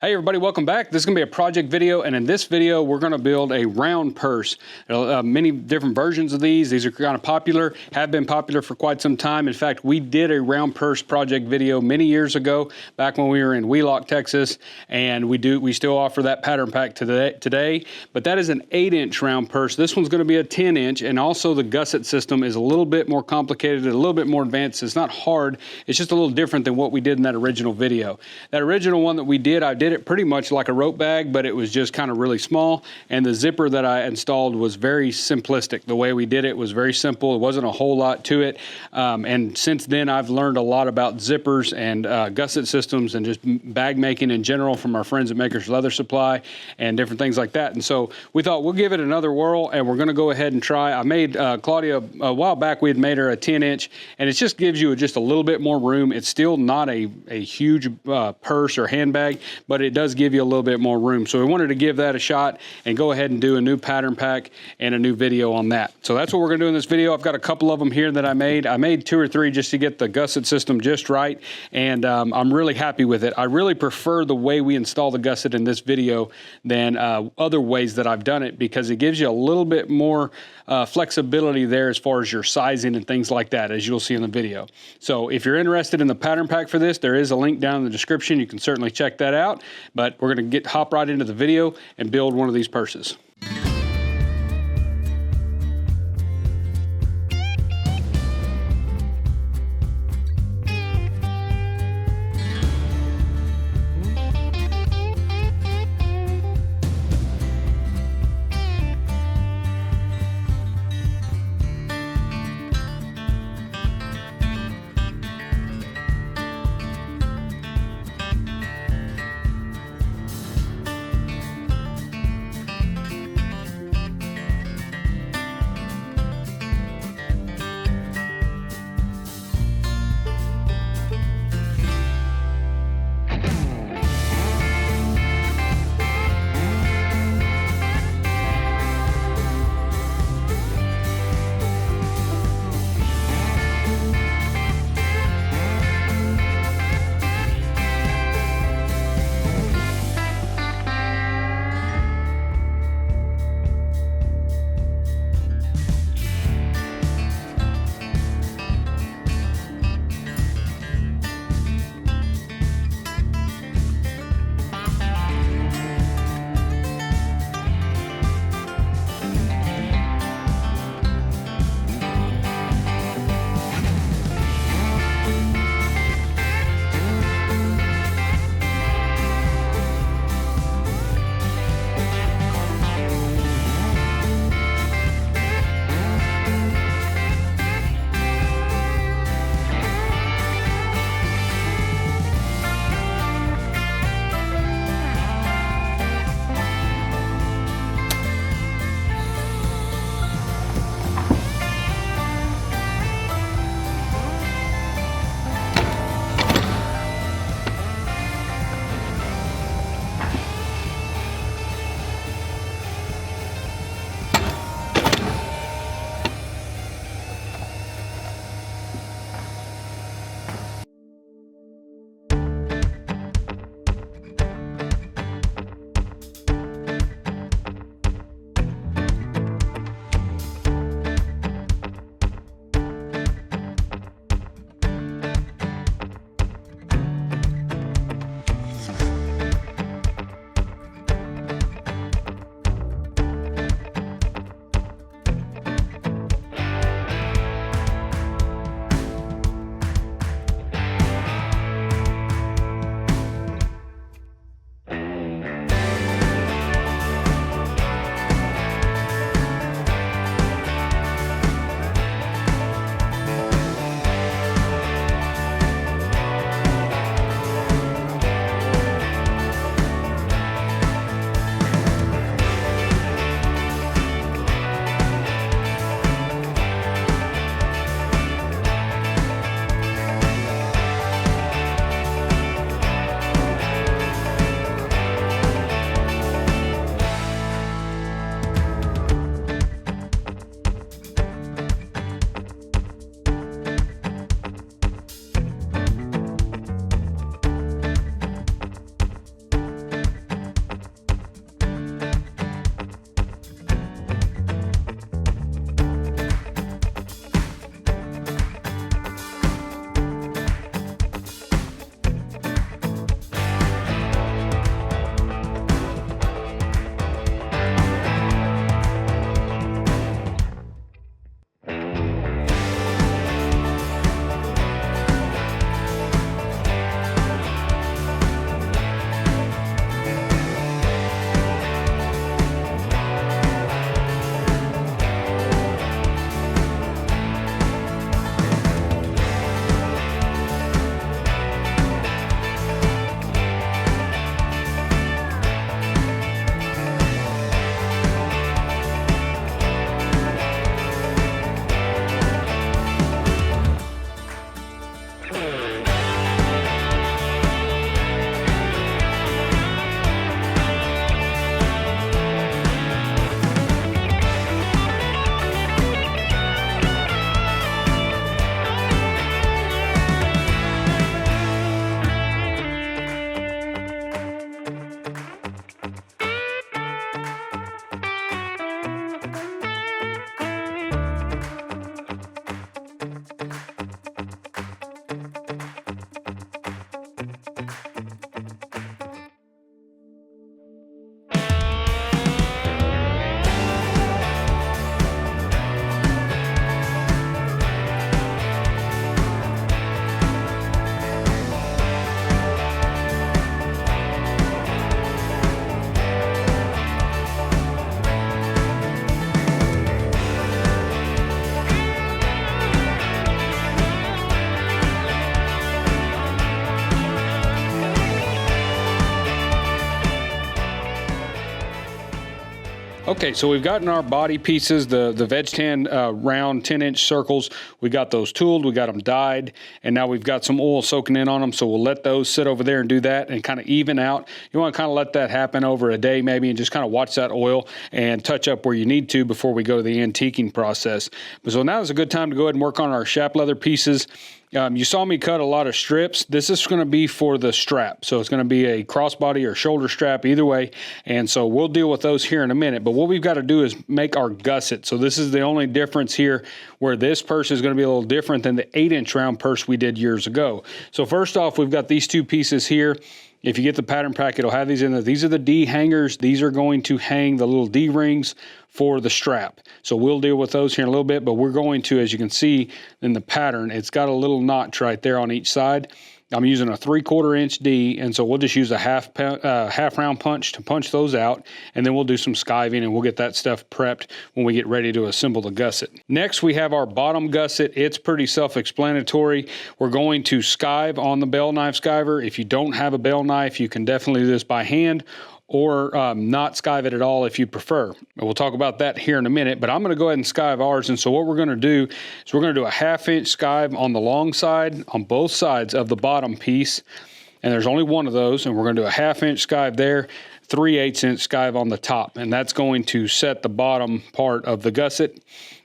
Hey everybody, welcome back. This is going to be a project video, and in this video we're going to build a round purse. Many different versions of these. These are kind of popular, have been popular for quite some time. In fact, we did a round purse project video many years ago, back when we were in Wheelock, Texas, and we still offer that pattern pack today. But that is an 8-inch round purse. This one's going to be a 10-inch, and also the gusset system is a little bit more complicated, a little bit more advanced. It's not hard, it's just a little different than what we did in that original video. That original one that we did, I did it pretty much like a rope bag, but it was just kind of really small, and the zipper that I installed was very simplistic. The way we did it was very simple. It wasn't a whole lot to it, and since then I've learned a lot about zippers and gusset systems and just bag making in general from our friends at Makers Leather Supply and different things like that. And so we thought we'll give it another whirl, and we're going to go ahead and try. I made Claudia a while back. We had made her a 10-inch, and it just gives you just a little bit more room. It's still not a huge purse or handbag, but it does give you a little bit more room. So we wanted to give that a shot and go ahead and do a new pattern pack and a new video on that. So that's what we're going to do in this video. I've got a couple of them here that I made. I made 2 or 3 just to get the gusset system just right, and I'm really happy with it. I really prefer the way we install the gusset in this video than other ways that I've done it, because it gives you a little bit more flexibility there as far as your sizing and things like that, as you'll see in the video. So if you're interested in the pattern pack for this, there is a link down in the description. You can certainly check that out, but we're going to hop right into the video and build one of these purses. Okay, so we've gotten our body pieces, the veg tan round 10-inch circles. We got those tooled, we got them dyed, and now we've got some oil soaking in on them. So we'll let those sit over there and do that and kind of even out. You want to kind of let that happen over a day maybe, and just kind of watch that oil and touch up where you need to before we go to the antiquing process. But so now is a good time to go ahead and work on our shaft leather pieces. You saw me cut a lot of strips. This is going to be for the strap. So it's going to be a crossbody or shoulder strap either way. And so we'll deal with those here in a minute. But what we've got to do is make our gusset. So this is the only difference here, where this purse is going to be a little different than the 8-inch round purse we did years ago. So first off, we've got these two pieces here. If you get the pattern pack, it'll have these in there. These are the D hangers. These are going to hang the little D rings for the strap. So we'll deal with those here in a little bit, but we're going to, as you can see in the pattern, it's got a little notch right there on each side. I'm using a 3/4 inch D, and so we'll just use a half round punch to punch those out, and then we'll do some skiving and we'll get that stuff prepped when we get ready to assemble the gusset. Next, we have our bottom gusset. It's pretty self-explanatory. We're going to skive on the bell knife skiver. If you don't have a bell knife, you can definitely do this by hand, or not skive it at all if you prefer. We'll talk about that here in a minute, but I'm going to go ahead and skive ours. And so what we're going to do is we're going to do a 1/2 inch skive on the long side, on both sides of the bottom piece. And there's only one of those, and we're going to do a 1/2 inch skive there, 3/8 inch skive on the top. And that's going to set the bottom part of the gusset.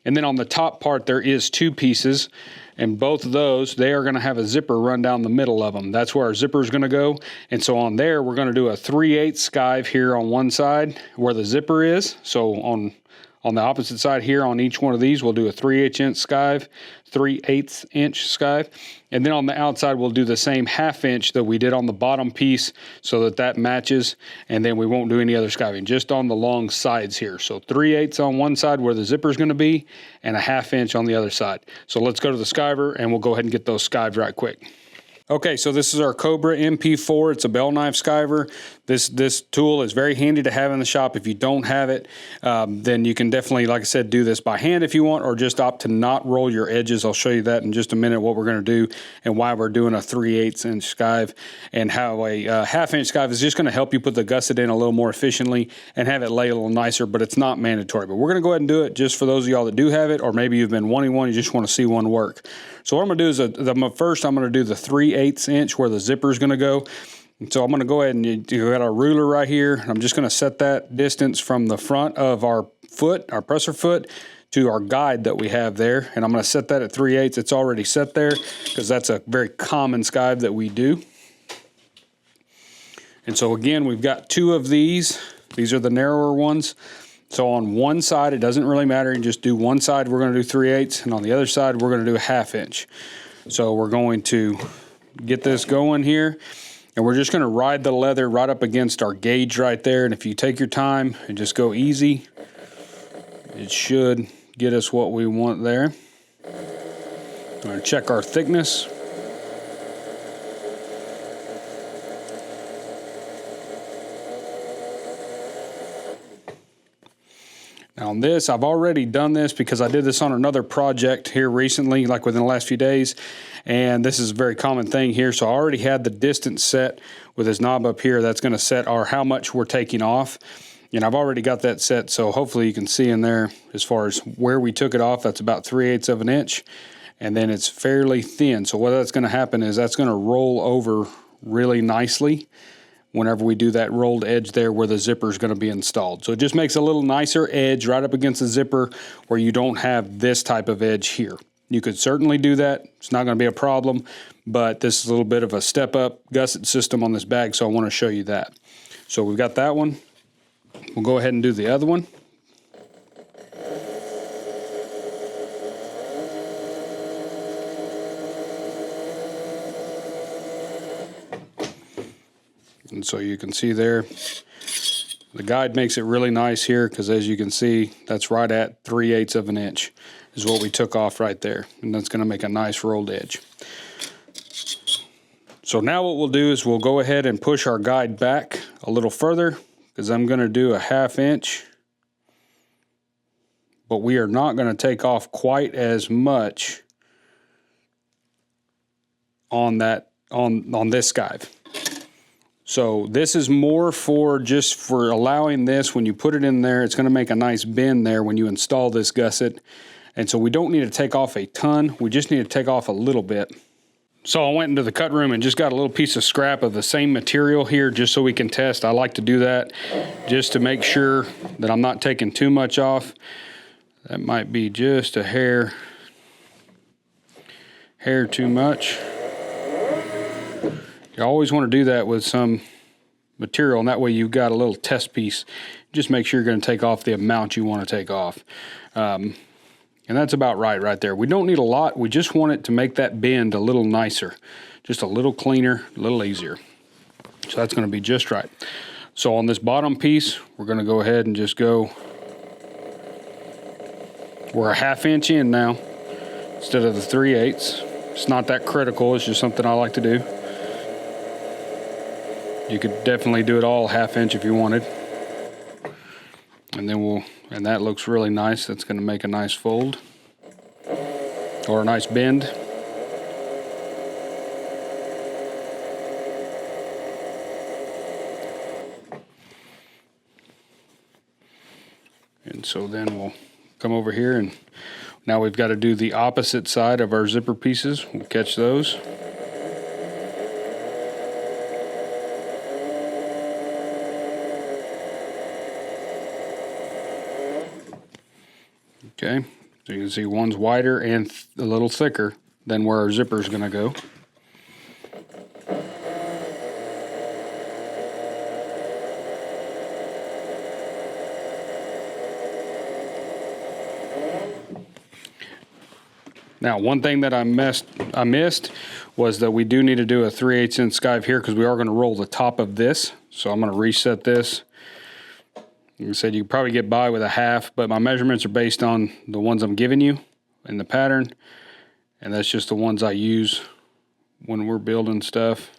And then on the top part, there is two pieces. And both of those, they are going to have a zipper run down the middle of them. That's where our zipper is going to go. And so on there, we're going to do a 3/8 skive here on one side where the zipper is. So on the opposite side here on each one of these, we'll do a 3/8 inch skive, 3/8 inch skive. And then on the outside, we'll do the same 1/2 inch that we did on the bottom piece so that that matches. And then we won't do any other skiving, just on the long sides here. So 3/8 on one side where the zipper is going to be, and a 1/2 inch on the other side. So let's go to the skiver and we'll go ahead and get those skived right quick. Okay, so this is our Cobra MP4. It's a bell knife skiver. This tool is very handy to have in the shop. If you don't have it, then you can definitely, like I said, do this by hand if you want, or just opt to not roll your edges. I'll show you that in just a minute, what we're going to do and why we're doing a 3/8 inch skive, and how a 1/2 inch skive is just going to help you put the gusset in a little more efficiently and have it lay a little nicer, but it's not mandatory. But we're going to go ahead and do it just for those of y'all that do have it, or maybe you've been wanting one, you just want to see one work. So what I'm going to do is first I'm going to do the 3/8 inch where the zipper is going to go. And so I'm going to go ahead and you got our ruler right here. And I'm just going to set that distance from the front of our foot, our presser foot, to our guide that we have there. And I'm going to set that at 3/8. It's already set there because that's a very common skive that we do. And so again, we've got two of these. These are the narrower ones. So on one side, it doesn't really matter. You just do one side, we're going to do 3/8, and on the other side, we're going to do a 1/2 inch. So we're going to get this going here, and we're just going to ride the leather right up against our gauge right there. And if you take your time and just go easy, it should get us what we want there. I'm going to check our thickness. Now on this, I've already done this because I did this on another project here recently, like within the last few days, and this is a very common thing here. So I already had the distance set with this knob up here. That's going to set our how much we're taking off, and I've already got that set. So hopefully you can see in there as far as where we took it off. That's about 3/8 of an inch, and then it's fairly thin. So what that's going to happen is that's going to roll over really nicely whenever we do that rolled edge there where the zipper is going to be installed. So it just makes a little nicer edge right up against the zipper where you don't have this type of edge here. You could certainly do that. It's not going to be a problem, but this is a little bit of a step up gusset system on this bag, so I want to show you that. So we've got that one. We'll go ahead and do the other one. And so you can see there, the guide makes it really nice here because as you can see, that's right at 3/8 of an inch is what we took off right there. And that's going to make a nice rolled edge. So now what we'll do is we'll go ahead and push our guide back a little further because I'm going to do a 1/2 inch. But we are not going to take off quite as much on that on this skive. So this is more for just for allowing this, when you put it in there, it's going to make a nice bend there when you install this gusset. And so we don't need to take off a ton, we just need to take off a little bit. So I went into the cut room and just got a little piece of scrap of the same material here just so we can test. I like to do that just to make sure that I'm not taking too much off. That might be just a hair too much. You always want to do that with some material, and that way you've got a little test piece. Just make sure you're going to take off the amount you want to take off. And that's about right there. We don't need a lot. We just want it to make that bend a little nicer, just a little cleaner, a little easier. So that's going to be just right. So on this bottom piece, we're going to go ahead and just go, we're a 1/2 inch in now instead of the 3/8. It's not that critical. It's just something I like to do. You could definitely do it all 1/2 inch if you wanted. And then and that looks really nice. That's going to make a nice fold or a nice bend. And so then we'll come over here, and now we've got to do the opposite side of our zipper pieces. We'll catch those. Okay, so you can see one's wider and a little thicker than where our zipper is going to go. Now, one thing that I missed was that we do need to do a 3/8 inch skive here because we are going to roll the top of this. So I'm going to reset this. Like I said, you can probably get by with a 1/2, but my measurements are based on the ones I'm giving you in the pattern, and that's just the ones I use when we're building stuff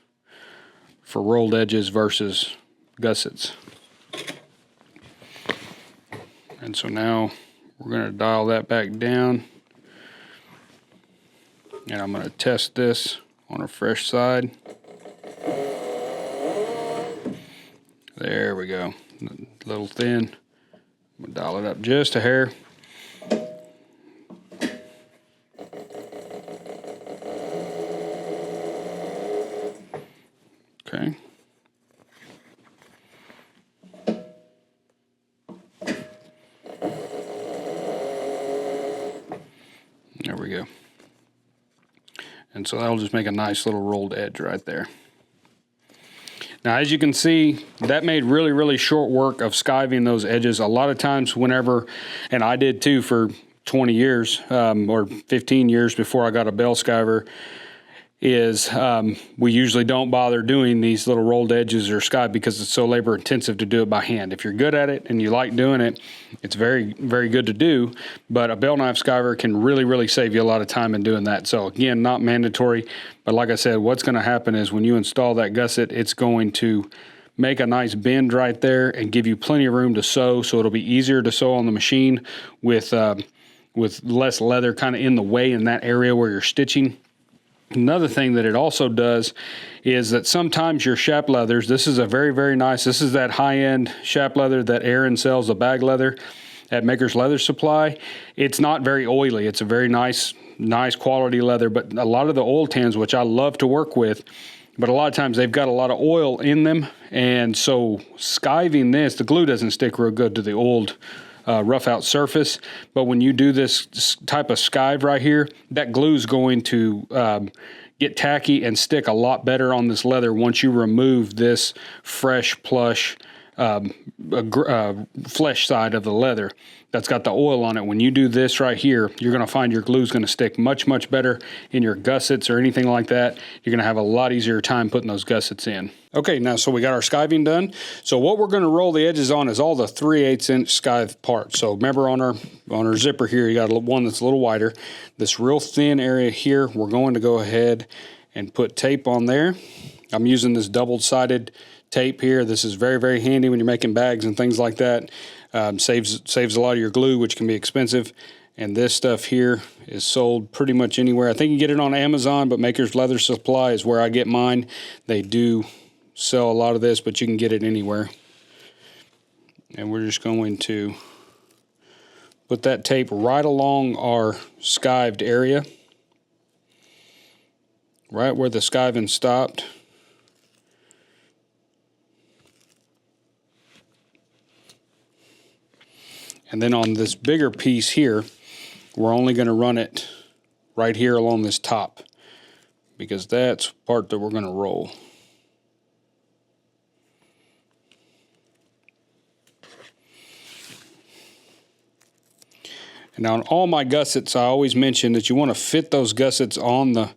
for rolled edges versus gussets. And so now we're going to dial that back down, and I'm going to test this on a fresh side. There we go. A little thin. I'm going to dial it up just a hair. Okay. There we go. And so that'll just make a nice little rolled edge right there. Now, as you can see, that made really, really short work of skiving those edges. A lot of times whenever, and I did too for 20 years or 15 years before I got a bell skiver, is we usually don't bother doing these little rolled edges or skive because it's so labor intensive to do it by hand. If you're good at it and you like doing it, it's very, very good to do, but a bell knife skiver can really, really save you a lot of time in doing that. So again, not mandatory, but like I said, what's going to happen is when you install that gusset, it's going to make a nice bend right there and give you plenty of room to sew, so it'll be easier to sew on the machine with less leather kind of in the way in that area where you're stitching. Another thing that it also does is that sometimes your shap leathers, this is a very, very nice, this is that high-end shap leather that Aaron sells, the bag leather at Maker's Leather Supply. It's not very oily. It's a very nice quality leather, but a lot of the oil tans, which I love to work with, but a lot of times they've got a lot of oil in them, and so skiving this, the glue doesn't stick real good to the oiled rough out surface, but when you do this type of skive right here, that glue is going to get tacky and stick a lot better on this leather once you remove this fresh plush flesh side of the leather that's got the oil on it. When you do this right here, you're going to find your glue is going to stick much, much better in your gussets or anything like that. You're going to have a lot easier time putting those gussets in. Okay, now so we got our skiving done. So what we're going to roll the edges on is all the 3/8 inch skive parts. So remember on our zipper here, you got one that's a little wider. This real thin area here, we're going to go ahead and put tape on there. I'm using this double-sided tape here. This is very, very handy when you're making bags and things like that. Saves a lot of your glue, which can be expensive. And this stuff here is sold pretty much anywhere. I think you can get it on Amazon, but Maker's Leather Supply is where I get mine. They do sell a lot of this, but you can get it anywhere. And we're just going to put that tape right along our skived area, right where the skiving stopped. And then on this bigger piece here, we're only going to run it right here along this top, because that's the part that we're going to roll. And now on all my gussets, I always mention that you want to fit those gussets on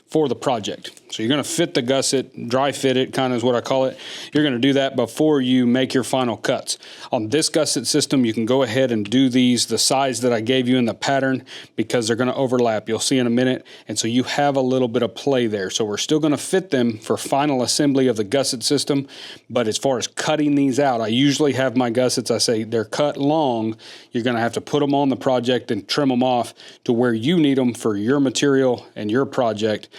for the project. So you're going to fit the gusset, dry fit it, kind of is what I call it. You're going to do that before you make your final cuts. On this gusset system, you can go ahead and do these the size that I gave you in the pattern, because they're going to overlap. You'll see in a minute. And so you have a little bit of play there. So we're still going to fit them for final assembly of the gusset system. But as far as cutting these out, I usually have my gussets, I say they're cut long. You're going to have to put them on the project and trim them off to where you need them for your material and your project.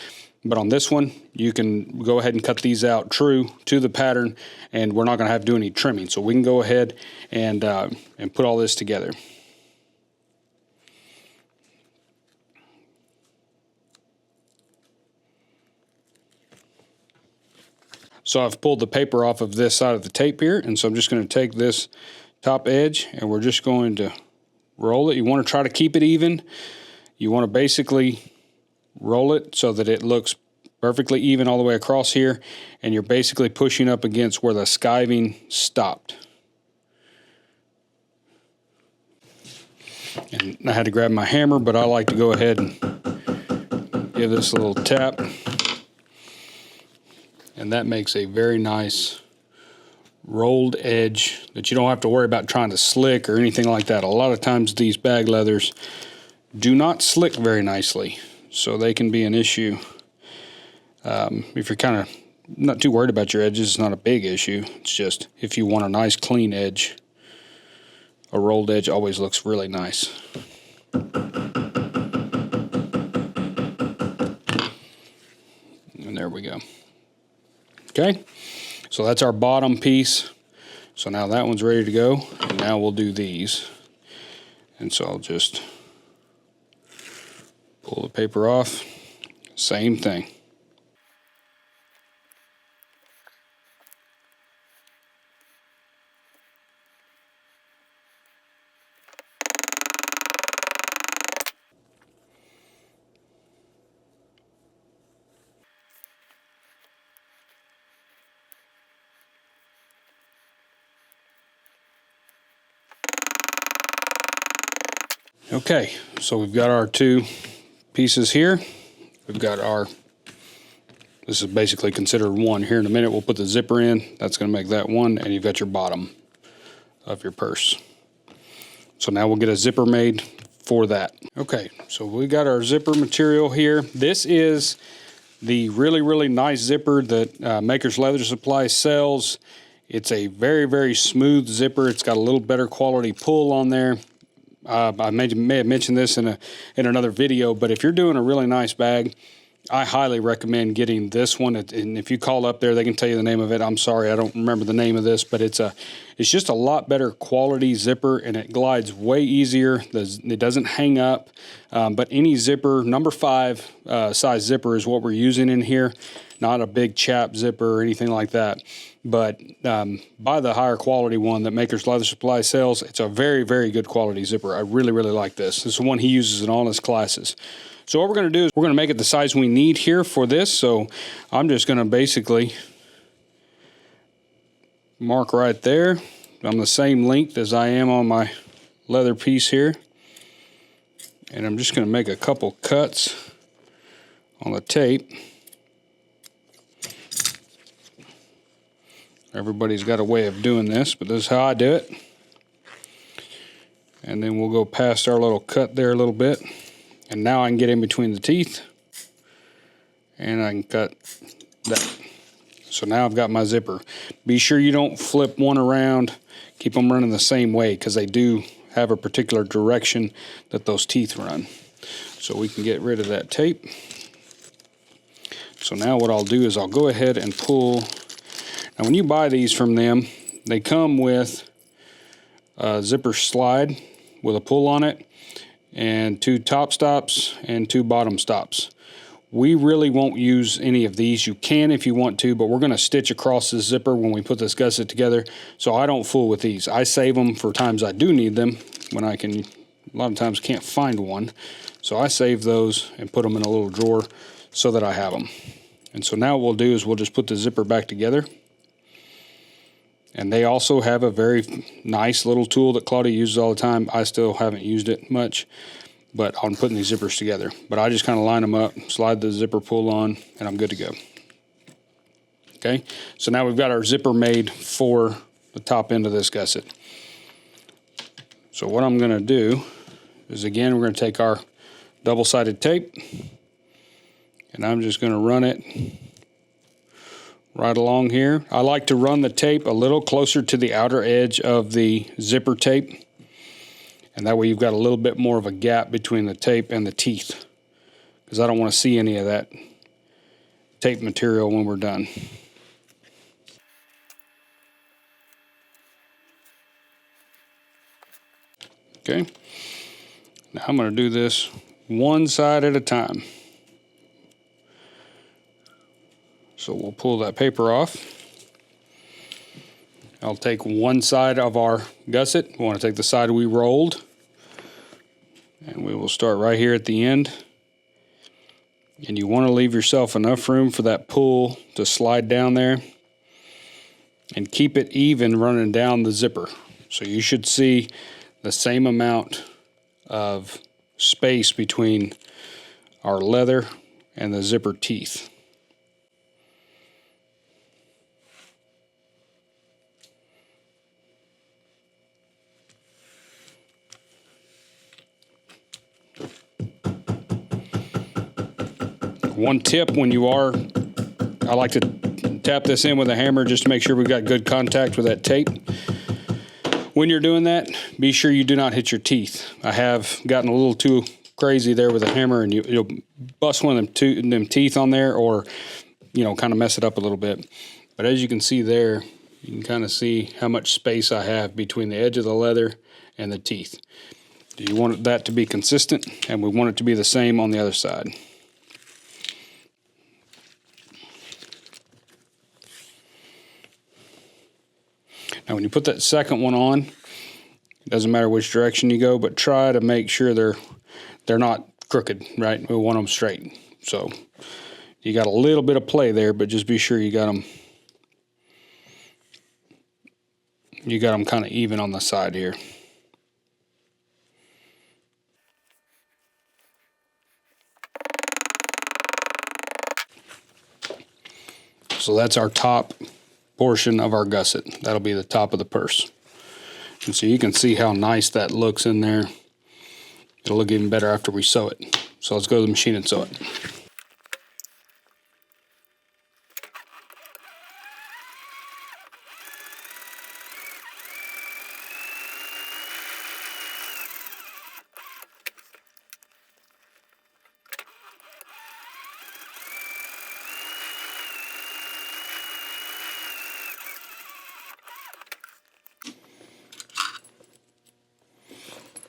But on this one, you can go ahead and cut these out true to the pattern, and we're not going to have to do any trimming. So we can go ahead and put all this together. So I've pulled the paper off of this side of the tape here, and so I'm just going to take this top edge, and we're just going to roll it. You want to try to keep it even. You want to basically roll it so that it looks perfectly even all the way across here, and you're basically pushing up against where the skiving stopped. And I had to grab my hammer, but I like to go ahead and give this a little tap, and that makes a very nice rolled edge that you don't have to worry about trying to slick or anything like that. A lot of times these bag leathers do not slick very nicely, so they can be an issue. If you're kind of not too worried about your edges, it's not a big issue. It's just if you want a nice clean edge, a rolled edge always looks really nice. And there we go. Okay, so that's our bottom piece. So now that one's ready to go, and now we'll do these. And so I'll just pull the paper off, same thing. Okay, so we've got our two pieces here. We've got this is basically considered one. Here in a minute we'll put the zipper in. That's going to make that one, and you've got your bottom of your purse. So now we'll get a zipper made for that. Okay, so we got our zipper material here. This is the really, really nice zipper that Maker's Leather Supply sells. It's a very, very smooth zipper. It's got a little better quality pull on there. I may have mentioned this in another video, but if you're doing a really nice bag, I highly recommend getting this one. And if you call up there, they can tell you the name of it. I'm sorry, I don't remember the name of this, but it's just a lot better quality zipper, and it glides way easier. It doesn't hang up. But any zipper, number 5 size zipper is what we're using in here. Not a big chap zipper or anything like that. But buy the higher quality one that Maker's Leather Supply sells. It's a very, very good quality zipper. I really, really like this. This is the one he uses in all his classes. So what we're going to do is we're going to make it the size we need here for this. So I'm just going to basically mark right there. I'm the same length as I am on my leather piece here. And I'm just going to make a couple cuts on the tape. Everybody's got a way of doing this, but this is how I do it. And then we'll go past our little cut there a little bit. And now I can get in between the teeth, and I can cut that. So now I've got my zipper. Be sure you don't flip one around. Keep them running the same way, because they do have a particular direction that those teeth run. So we can get rid of that tape. So now what I'll do is I'll go ahead and pull. Now when you buy these from them, they come with a zipper slide with a pull on it, and 2 top stops and 2 bottom stops. We really won't use any of these. You can if you want to, but we're going to stitch across the zipper when we put this gusset together, so I don't fool with these. I save them for times I do need them, when I can, a lot of times can't find one. So I save those and put them in a little drawer so that I have them. And so now what we'll do is we'll just put the zipper back together. And they also have a very nice little tool that Claudia uses all the time. I still haven't used it much, but I'm putting these zippers together. But I just kind of line them up, slide the zipper pull on, and I'm good to go. Okay, so now we've got our zipper made for the top end of this gusset. So what I'm going to do is, again, we're going to take our double-sided tape, and I'm just going to run it right along here. I like to run the tape a little closer to the outer edge of the zipper tape, and that way you've got a little bit more of a gap between the tape and the teeth, because I don't want to see any of that tape material when we're done. Okay, now I'm going to do this one side at a time. So we'll pull that paper off. I'll take one side of our gusset. We want to take the side we rolled, and we will start right here at the end. And you want to leave yourself enough room for that pull to slide down there, and keep it even running down the zipper. So you should see the same amount of space between our leather and the zipper teeth. One tip when you are, I like to tap this in with a hammer just to make sure we've got good contact with that tape. When you're doing that, be sure you do not hit your teeth. I have gotten a little too crazy there with a hammer, and you'll bust one of them teeth on there, or kind of mess it up a little bit. But as you can see there, you can kind of see how much space I have between the edge of the leather and the teeth. You want that to be consistent, and we want it to be the same on the other side. Now when you put that second one on, it doesn't matter which direction you go, but try to make sure they're not crooked, right? We want them straight. So you got a little bit of play there, but just be sure you got them kind of even on the side here. So that's our top portion of our gusset. That'll be the top of the purse. And so you can see how nice that looks in there. It'll look even better after we sew it. So let's go to the machine and sew it.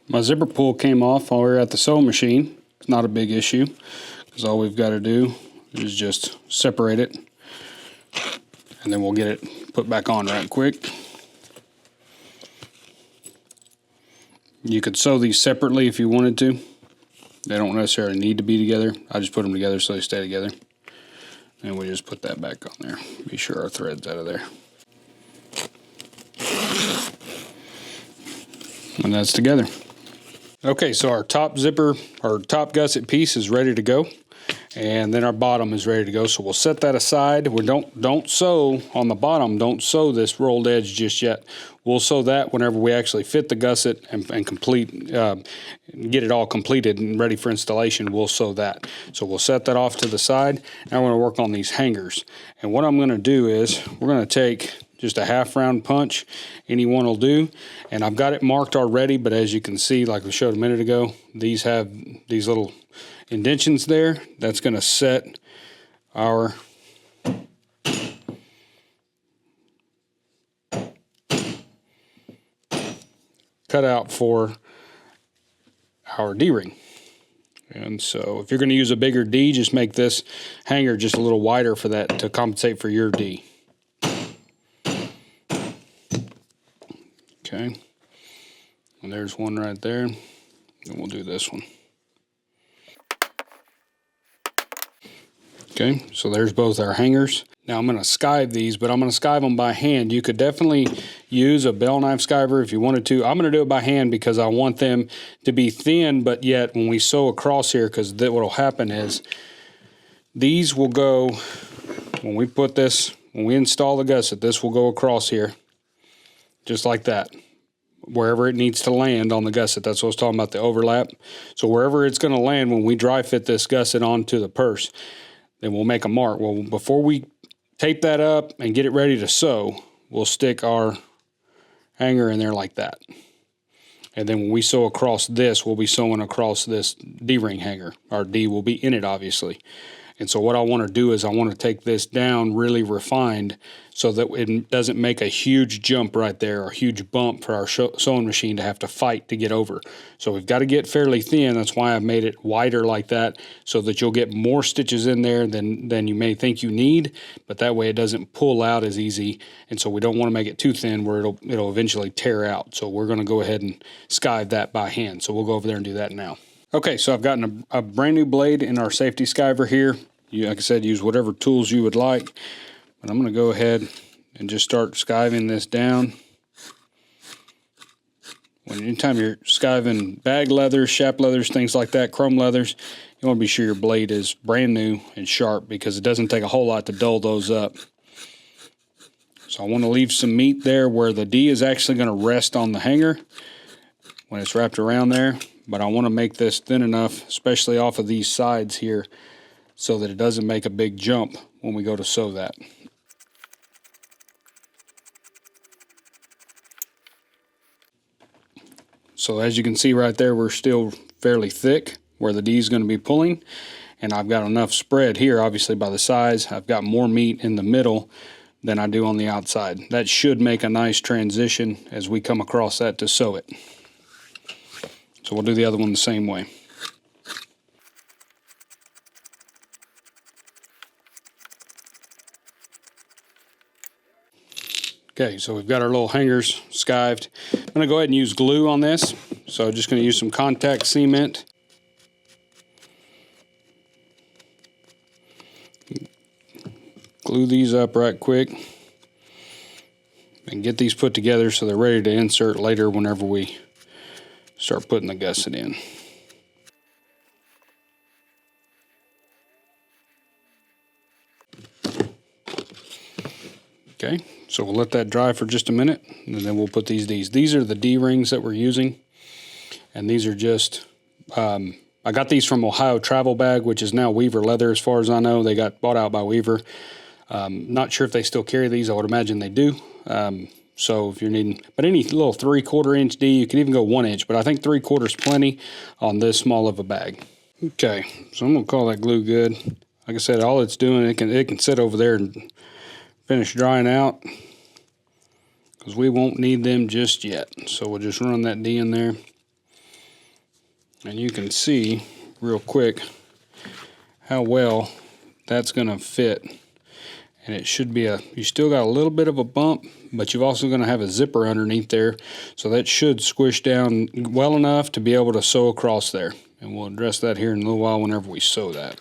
My zipper pull came off while we were at the sewing machine. It's not a big issue, because all we've got to do is just separate it, and then we'll get it put back on right quick. You could sew these separately if you wanted to. They don't necessarily need to be together. I just put them together so they stay together. And we just put that back on there. Be sure our thread's out of there. And that's together. Okay, so our top zipper, our top gusset piece is ready to go, and then our bottom is ready to go. So we'll set that aside. We don't sew on the bottom. Don't sew this rolled edge just yet. We'll sew that whenever we actually fit the gusset and complete, get it all completed and ready for installation. We'll sew that. So we'll set that off to the side. Now we're going to work on these hangers. And what I'm going to do is we're going to take just a half round punch. Any one will do. And I've got it marked already, but as you can see, like we showed a minute ago, these have these little indentions there. That's going to set our cut out for our D-ring. And so if you're going to use a bigger D, just make this hanger just a little wider for that to compensate for your D. Okay. And there's one right there. And we'll do this one. Okay, so there's both our hangers. Now I'm going to skive these, but I'm going to skive them by hand. You could definitely use a bell knife skiver if you wanted to. I'm going to do it by hand because I want them to be thin, but yet when we sew across here, because what will happen is these will go, when we put this, when we install the gusset, this will go across here, just like that. Wherever it needs to land on the gusset. That's what I was talking about, the overlap. So wherever it's going to land when we dry fit this gusset onto the purse, then we'll make a mark. Well, before we tape that up and get it ready to sew, we'll stick our hanger in there like that. And then when we sew across this, we'll be sewing across this D-ring hanger. Our D will be in it, obviously. And so what I want to do is I want to take this down really refined so that it doesn't make a huge jump right there or a huge bump for our sewing machine to have to fight to get over. So we've got to get fairly thin. That's why I've made it wider like that so that you'll get more stitches in there than you may think you need, but that way it doesn't pull out as easy. And so we don't want to make it too thin where it'll eventually tear out. So we're going to go ahead and skive that by hand. So we'll go over there and do that now. Okay, so I've gotten a brand new blade in our safety skiver here. You, like I said, use whatever tools you would like. But I'm going to go ahead and just start skiving this down. Anytime you're skiving bag leathers, shap leathers, things like that, chrome leathers, you want to be sure your blade is brand new and sharp because it doesn't take a whole lot to dull those up. So I want to leave some meat there where the D is actually going to rest on the hanger when it's wrapped around there. But I want to make this thin enough, especially off of these sides here, so that it doesn't make a big jump when we go to sew that. So as you can see right there, we're still fairly thick where the D is going to be pulling, and I've got enough spread here, obviously by the size. I've got more meat in the middle than I do on the outside. That should make a nice transition as we come across that to sew it. So we'll do the other one the same way. Okay, so we've got our little hangers skived. I'm going to go ahead and use glue on this. So just going to use some contact cement. Glue these up right quick. And get these put together so they're ready to insert later whenever we start putting the gusset in. Okay, so we'll let that dry for just a minute, and then we'll put these Ds. These are the D rings that we're using, and these are just, I got these from Ohio Travel Bag, which is now Weaver Leather as far as I know. They got bought out by Weaver. Not sure if they still carry these. I would imagine they do. So if you're needing, but any little 3/4 inch D, you can even go 1 inch, but I think 3/4 is plenty on this small of a bag. Okay, so I'm gonna call that glue good. Like I said, all it's doing, it can sit over there and finish drying out because we won't need them just yet. So we'll just run that D in there, and you can see real quick how well that's gonna fit. And it should be you still got a little bit of a bump, but you've also going to have a zipper underneath there. So that should squish down well enough to be able to sew across there. And we'll address that here in a little while whenever we sew that.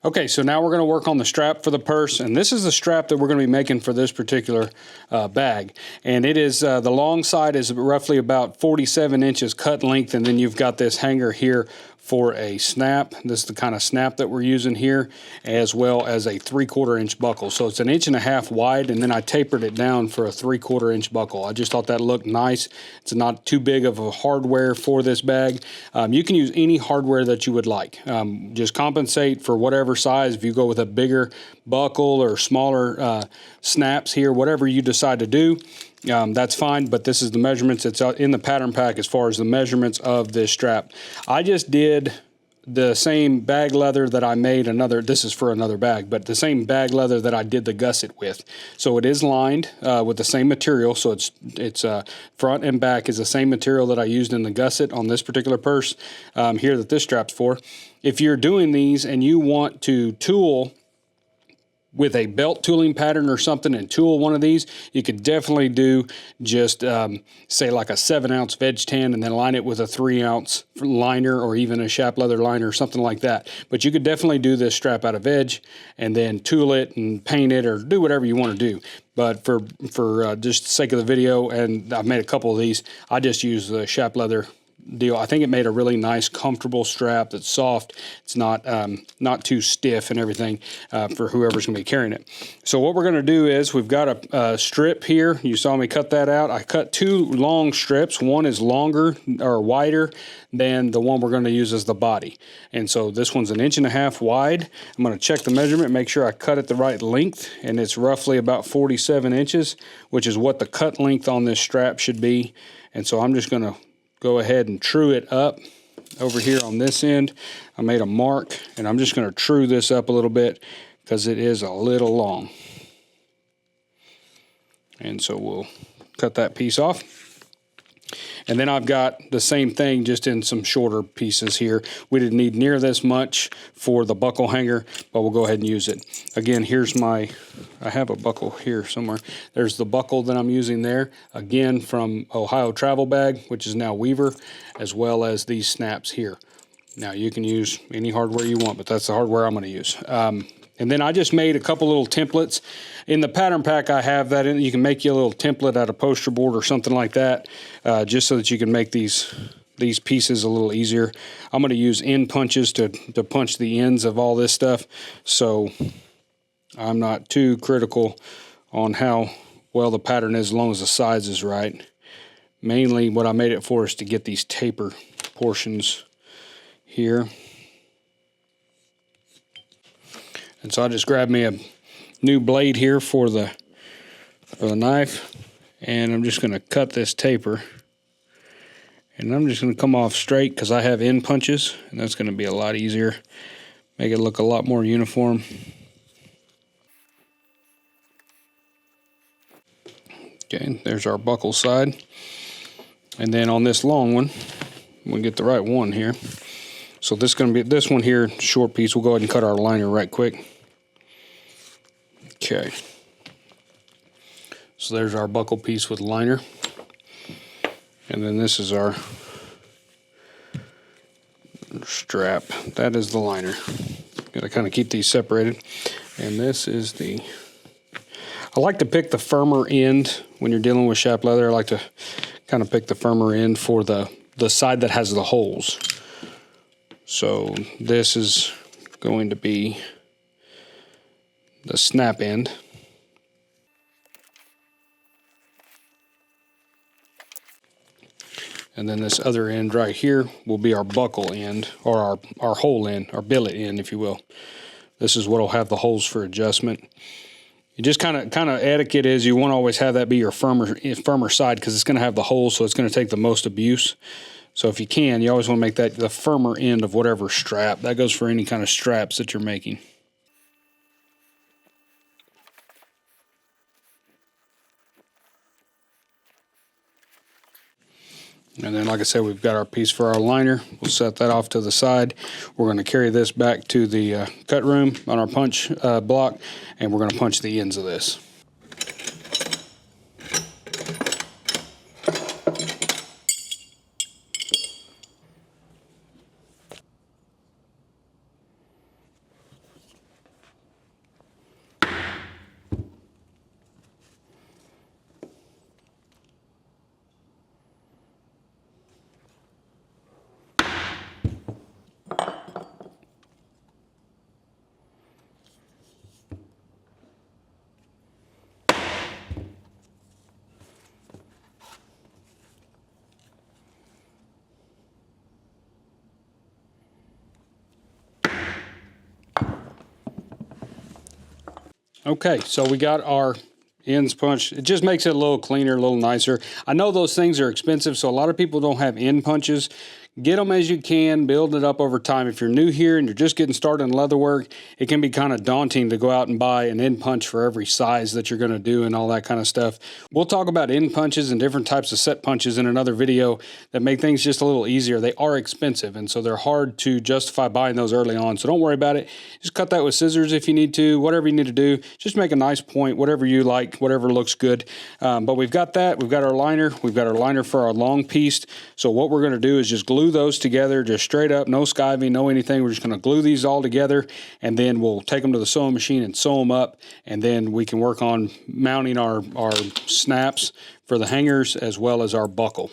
Okay, so now we're going to work on the strap for the purse, and this is the strap that we're going to be making for this particular bag. And it is, the long side is roughly about 47 inches cut length, and then you've got this hanger here for a snap. This is the kind of snap that we're using here, as well as a 3/4 inch buckle. So it's 1.5 inches wide, and then I tapered it down for a 3/4 inch buckle. I just thought that looked nice. It's not too big of a hardware for this bag. You can use any hardware that you would like. Just compensate for whatever size. If you go with a bigger buckle or smaller snaps here, whatever you decide to do, that's fine, but this is the measurements. It's in the pattern pack as far as the measurements of this strap. I just did the same bag leather that I made this is for another bag, but the same bag leather that I did the gusset with. So it is lined with the same material. So it's front and back is the same material that I used in the gusset on this particular purse here that this strap's for. If you're doing these and you want to tool with a belt tooling pattern or something and tool one of these, you could definitely do just say like a 7-ounce veg tan and then line it with a 3-ounce liner or even a Shap leather liner or something like that. But you could definitely do this strap out of veg and then tool it and paint it or do whatever you want to do. But for just the sake of the video, and I've made a couple of these, I just use the Shap leather deal. I think it made a really nice, comfortable strap that's soft. It's not too stiff and everything for whoever's going to be carrying it. So what we're going to do is we've got a strip here. You saw me cut that out. I cut 2 long strips. One is longer or wider than the one we're going to use as the body. And so this one's 1.5 inches wide. I'm going to check the measurement, make sure I cut it the right length, and it's roughly about 47 inches, which is what the cut length on this strap should be. And so I'm just going to go ahead and true it up over here on this end. I made a mark, and I'm just going to true this up a little bit because it is a little long. And so we'll cut that piece off. And then I've got the same thing just in some shorter pieces here. We didn't need near this much for the buckle hanger, but we'll go ahead and use it. Again, here's I have a buckle here somewhere. There's the buckle that I'm using there. Again, from Ohio Travel Bag, which is now Weaver, as well as these snaps here. Now you can use any hardware you want, but that's the hardware I'm going to use. And then I just made a couple little templates. In the pattern pack, I have that in. You can make you a little template out of poster board or something like that, just so that you can make these pieces a little easier. I'm going to use end punches to punch the ends of all this stuff, so I'm not too critical on how well the pattern is as long as the size is right. Mainly what I made it for is to get these taper portions here. And so I just grabbed me a new blade here for the knife, and I'm just going to cut this taper. And I'm just going to come off straight because I have end punches, and that's going to be a lot easier. Make it look a lot more uniform. Okay, there's our buckle side. And then on this long one, we'll get the right one here. So this is going to be this one here, short piece. We'll go ahead and cut our liner right quick. Okay. So there's our buckle piece with liner. And then this is our strap. That is the liner. Got to kind of keep these separated. And this is I like to pick the firmer end when you're dealing with Shap leather. I like to kind of pick the firmer end for the side that has the holes. So this is going to be the snap end. And then this other end right here will be our buckle end, or our hole end, our billet end, if you will. This is what will have the holes for adjustment. You just kind of etiquette is you want to always have that be your firmer side because it's going to have the holes, so it's going to take the most abuse. So if you can, you always want to make that the firmer end of whatever strap. That goes for any kind of straps that you're making. And then, like I said, we've got our piece for our liner. We'll set that off to the side. We're going to carry this back to the cut room on our punch block, and we're going to punch the ends of this. Okay, so we got our ends punched. It just makes it a little cleaner, a little nicer. I know those things are expensive, so a lot of people don't have end punches. get them as you can, build it up over time. If you're new here and you're just getting started in leatherwork, it can be kind of daunting to go out and buy an end punch for every size that you're going to do and all that kind of stuff. We'll talk about end punches and different types of set punches in another video that make things just a little easier. They are expensive, and so they're hard to justify buying those early on, so don't worry about it. Just cut that with scissors if you need to, whatever you need to do. Just make a nice point, whatever you like, whatever looks good. But we've got that. We've got our liner. We've got our liner for our long piece. So what we're going to do is just glue those together, just straight up, no skiving, no anything. We're just going to glue these all together, and then we'll take them to the sewing machine and sew them up, and then we can work on mounting our snaps for the hangers as well as our buckle.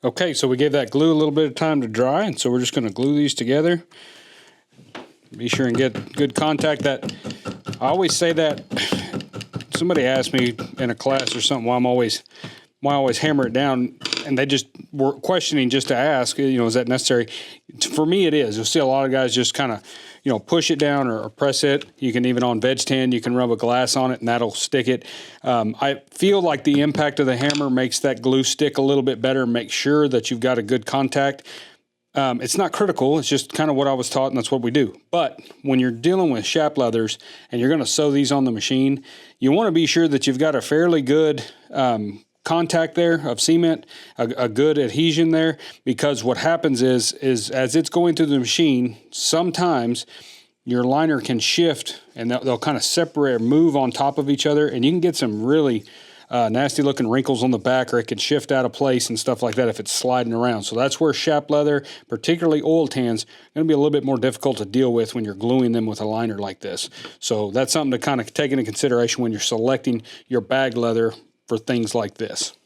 Okay, so we gave that glue a little bit of time to dry, and so we're just going to glue these together. Be sure and get good contact. That I always say that. Somebody asked me in a class or something why I always hammer it down, and they just were questioning just to ask, is that necessary? For me, it is. You'll see a lot of guys just kind of, push it down or press it. You can even on veg tan, you can rub a glass on it and that'll stick it. I feel like the impact of the hammer makes that glue stick a little bit better. Make sure that you've got a good contact. It's not critical. It's just kind of what I was taught, and that's what we do. But when you're dealing with shap leathers and you're going to sew these on the machine, you want to be sure that you've got a fairly good contact there of cement, a good adhesion there, because what happens is as it's going through the machine, sometimes your liner can shift and they'll kind of separate or move on top of each other, and you can get some really nasty looking wrinkles on the back, or it can shift out of place and stuff like that if it's sliding around. So that's where shap leather, particularly oil tans, going to be a little bit more difficult to deal with when you're gluing them with a liner like this. So that's something to kind of take into consideration when you're selecting your bag leather for things like this.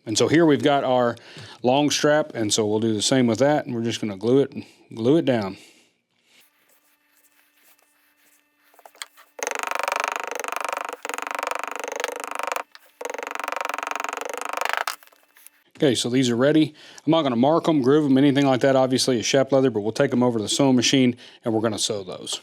And so here we've got our long strap, and so we'll do the same with that, and we're just going to glue it down. Okay, so these are ready. I'm not going to mark them, groove them, anything like that. Obviously, it's shap leather, but we'll take them over to the sewing machine, and we're going to sew those.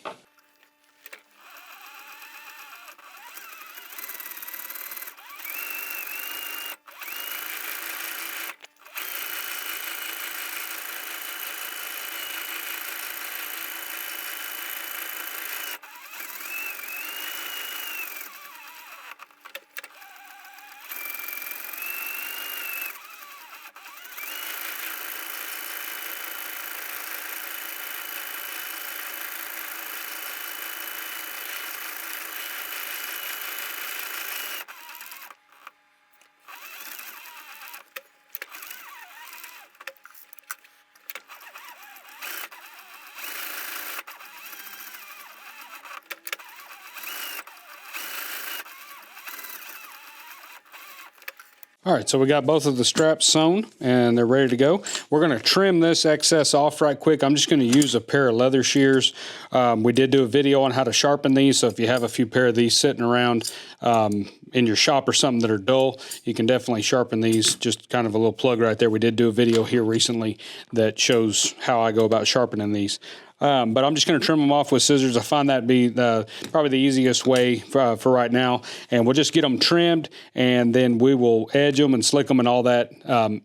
All right, so we got both of the straps sewn and they're ready to go. We're going to trim this excess off right quick. I'm just going to use a pair of leather shears. We did do a video on how to sharpen these, so if you have a few pair of these sitting around in your shop or something that are dull, you can definitely sharpen these. Just kind of a little plug right there. We did do a video here recently that shows how I go about sharpening these. But I'm just going to trim them off with scissors. I find that be probably the easiest way for right now. And we'll just get them trimmed, and then we will edge them and slick them and all that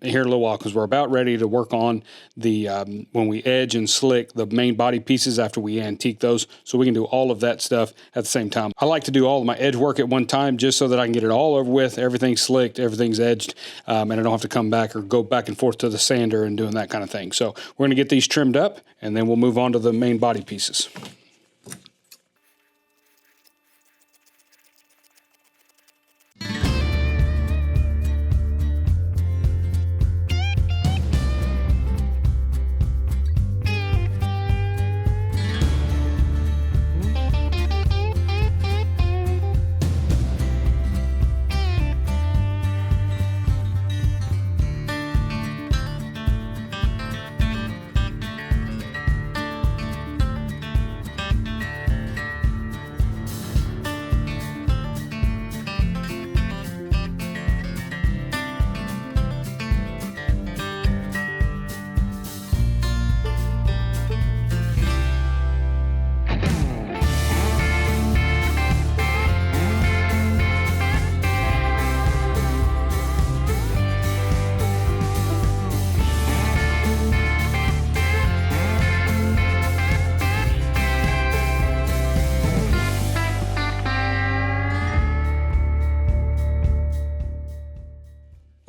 here in a little while, because we're about ready to work on the when we edge and slick the main body pieces after we antique those. So we can do all of that stuff at the same time. I like to do all of my edge work at one time just so that I can get it all over with, everything's slicked, everything's edged, and I don't have to come back or go back and forth to the sander and doing that kind of thing. So we're going to get these trimmed up, and then we'll move on to the main body pieces.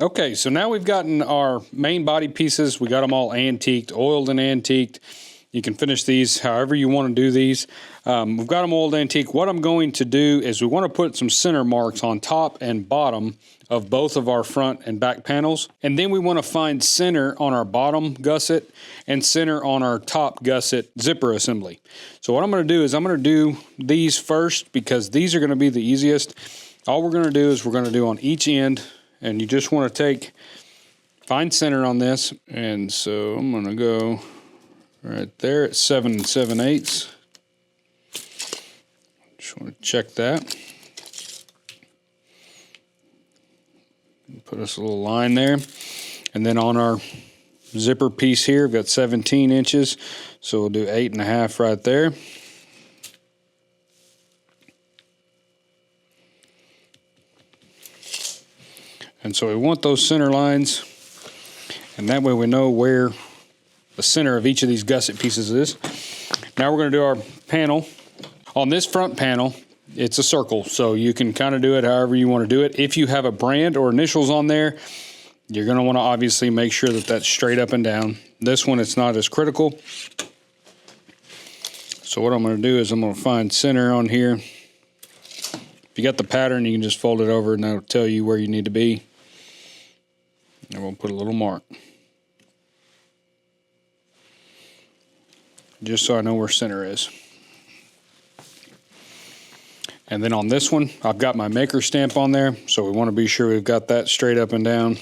Okay, so now we've gotten our main body pieces. We got them all antiqued, oiled and antiqued. You can finish these however you want to do these. We've got them oiled antique. What I'm going to do is we want to put some center marks on top and bottom of both of our front and back panels. And then we want to find center on our bottom gusset and center on our top gusset zipper assembly. So what I'm going to do is I'm going to do these first because these are going to be the easiest. All we're going to do is we're going to do on each end, and you just want to find center on this. And so I'm going to go right there at 7 7/8. Just want to check that. Put us a little line there. And then on our zipper piece here, we've got 17 inches. So we'll do 8.5 right there. And so we want those center lines, and that way we know where the center of each of these gusset pieces is. Now we're going to do our panel. On this front panel, it's a circle, so you can kind of do it however you want to do it. If you have a brand or initials on there, you're going to want to obviously make sure that that's straight up and down. This one, it's not as critical. So what I'm going to do is I'm going to find center on here. If you got the pattern, you can just fold it over and that'll tell you where you need to be. And we'll put a little mark, just so I know where center is. And then on this one, I've got my maker stamp on there, so we want to be sure we've got that straight up and down.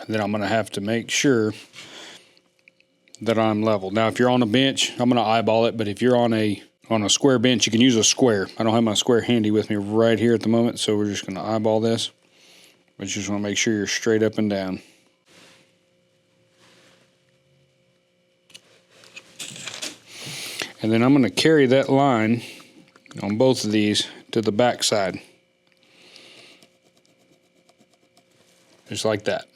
And then I'm going to have to make sure that I'm level. Now, if you're on a bench, I'm going to eyeball it, but if you're on a square bench, you can use a square. I don't have my square handy with me right here at the moment, so we're just going to eyeball this. But you just want to make sure you're straight up and down. And then I'm going to carry that line on both of these to the back side. Just like that.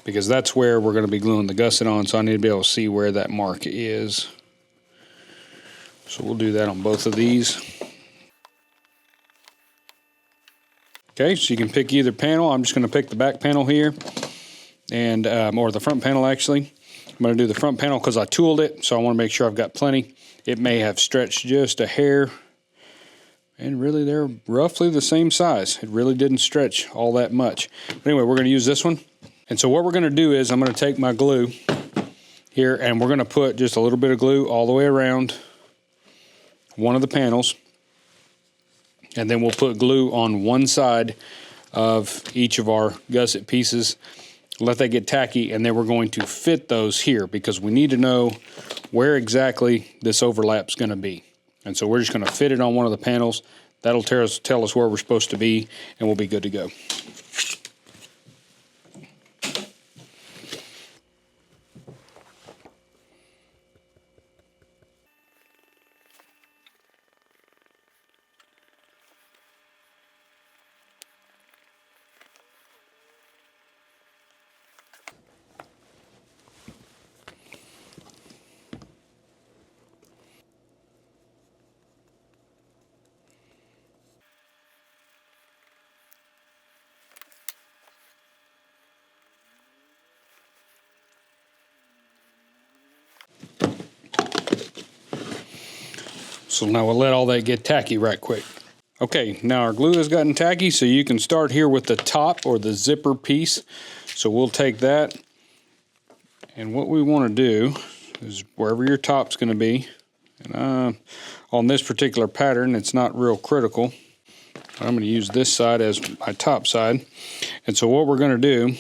Because that's where we're going to be gluing the gusset on, so I need to be able to see where that mark is. So we'll do that on both of these. Okay, so you can pick either panel. I'm just going to pick the back panel here, and or the front panel actually. I'm going to do the front panel because I tooled it, so I want to make sure I've got plenty. It may have stretched just a hair, and really they're roughly the same size. It really didn't stretch all that much. But anyway, we're going to use this one. And so what we're going to do is I'm going to take my glue here, and we're going to put just a little bit of glue all the way around one of the panels, and then we'll put glue on one side of each of our gusset pieces, let that get tacky, and then we're going to fit those here because we need to know where exactly this overlap's going to be. And so we're just going to fit it on one of the panels. That'll tell us where we're supposed to be, and we'll be good to go. So now we'll let all that get tacky right quick. Okay, now our glue has gotten tacky, so you can start here with the top or the zipper piece. So we'll take that, and what we want to do is wherever your top's going to be, and on this particular pattern, it's not real critical. I'm going to use this side as my top side. And so what we're going to do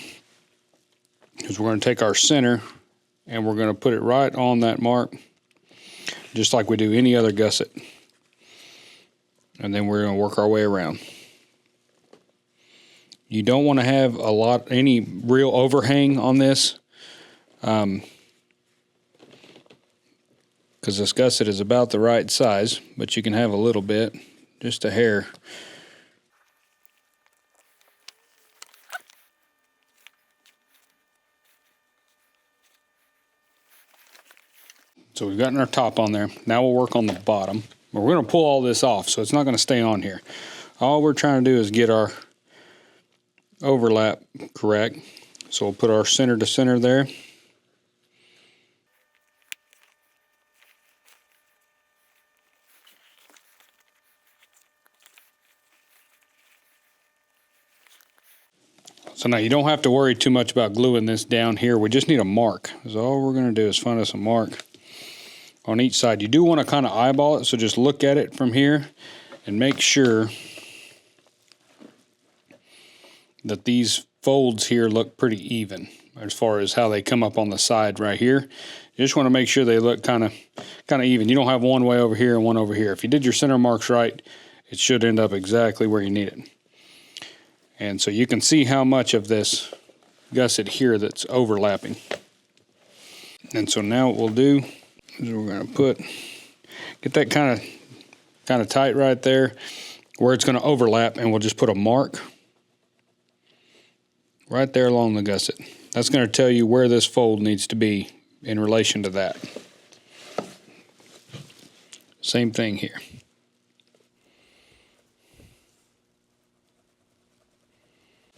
is we're going to take our center and we're going to put it right on that mark, just like we do any other gusset. And then we're going to work our way around. You don't want to have any real overhang on this, because this gusset is about the right size, but you can have a little bit, just a hair. So we've gotten our top on there. Now we'll work on the bottom. But we're going to pull all this off, so it's not going to stay on here. All we're trying to do is get our overlap correct. So we'll put our center to center there. So now you don't have to worry too much about gluing this down here. We just need a mark. So all we're going to do is find us a mark on each side. You do want to kind of eyeball it, so just look at it from here and make sure that these folds here look pretty even as far as how they come up on the side right here. You just want to make sure they look kind of even. You don't have one way over here and one over here. If you did your center marks right, it should end up exactly where you need it. And so you can see how much of this gusset here that's overlapping. And so now what we'll do is we're going to get that kind of tight right there where it's going to overlap, and we'll just put a mark right there along the gusset. That's going to tell you where this fold needs to be in relation to that. Same thing here.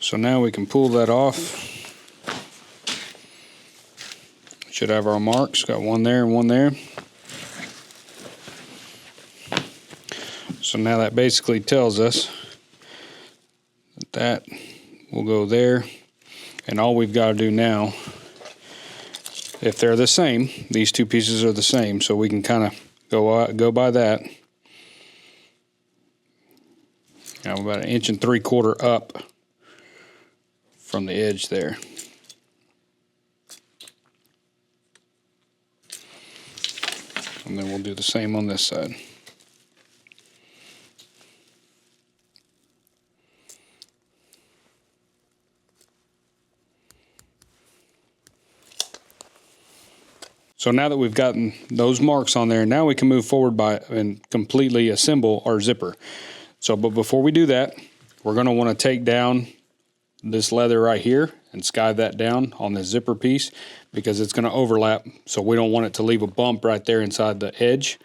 So now we can pull that off. Should have our marks. Got one there and one there. So now that basically tells us that will go there. And all we've got to do now, if they're the same, these two pieces are the same, so we can kind of go by that. Now about 1 3/4 inches up from the edge there. And then we'll do the same on this side. So now that we've gotten those marks on there, now we can move forward and completely assemble our zipper. So, but before we do that, we're going to want to take down this leather right here and skive that down on the zipper piece, because it's going to overlap, so we don't want it to leave a bump right there inside the edge.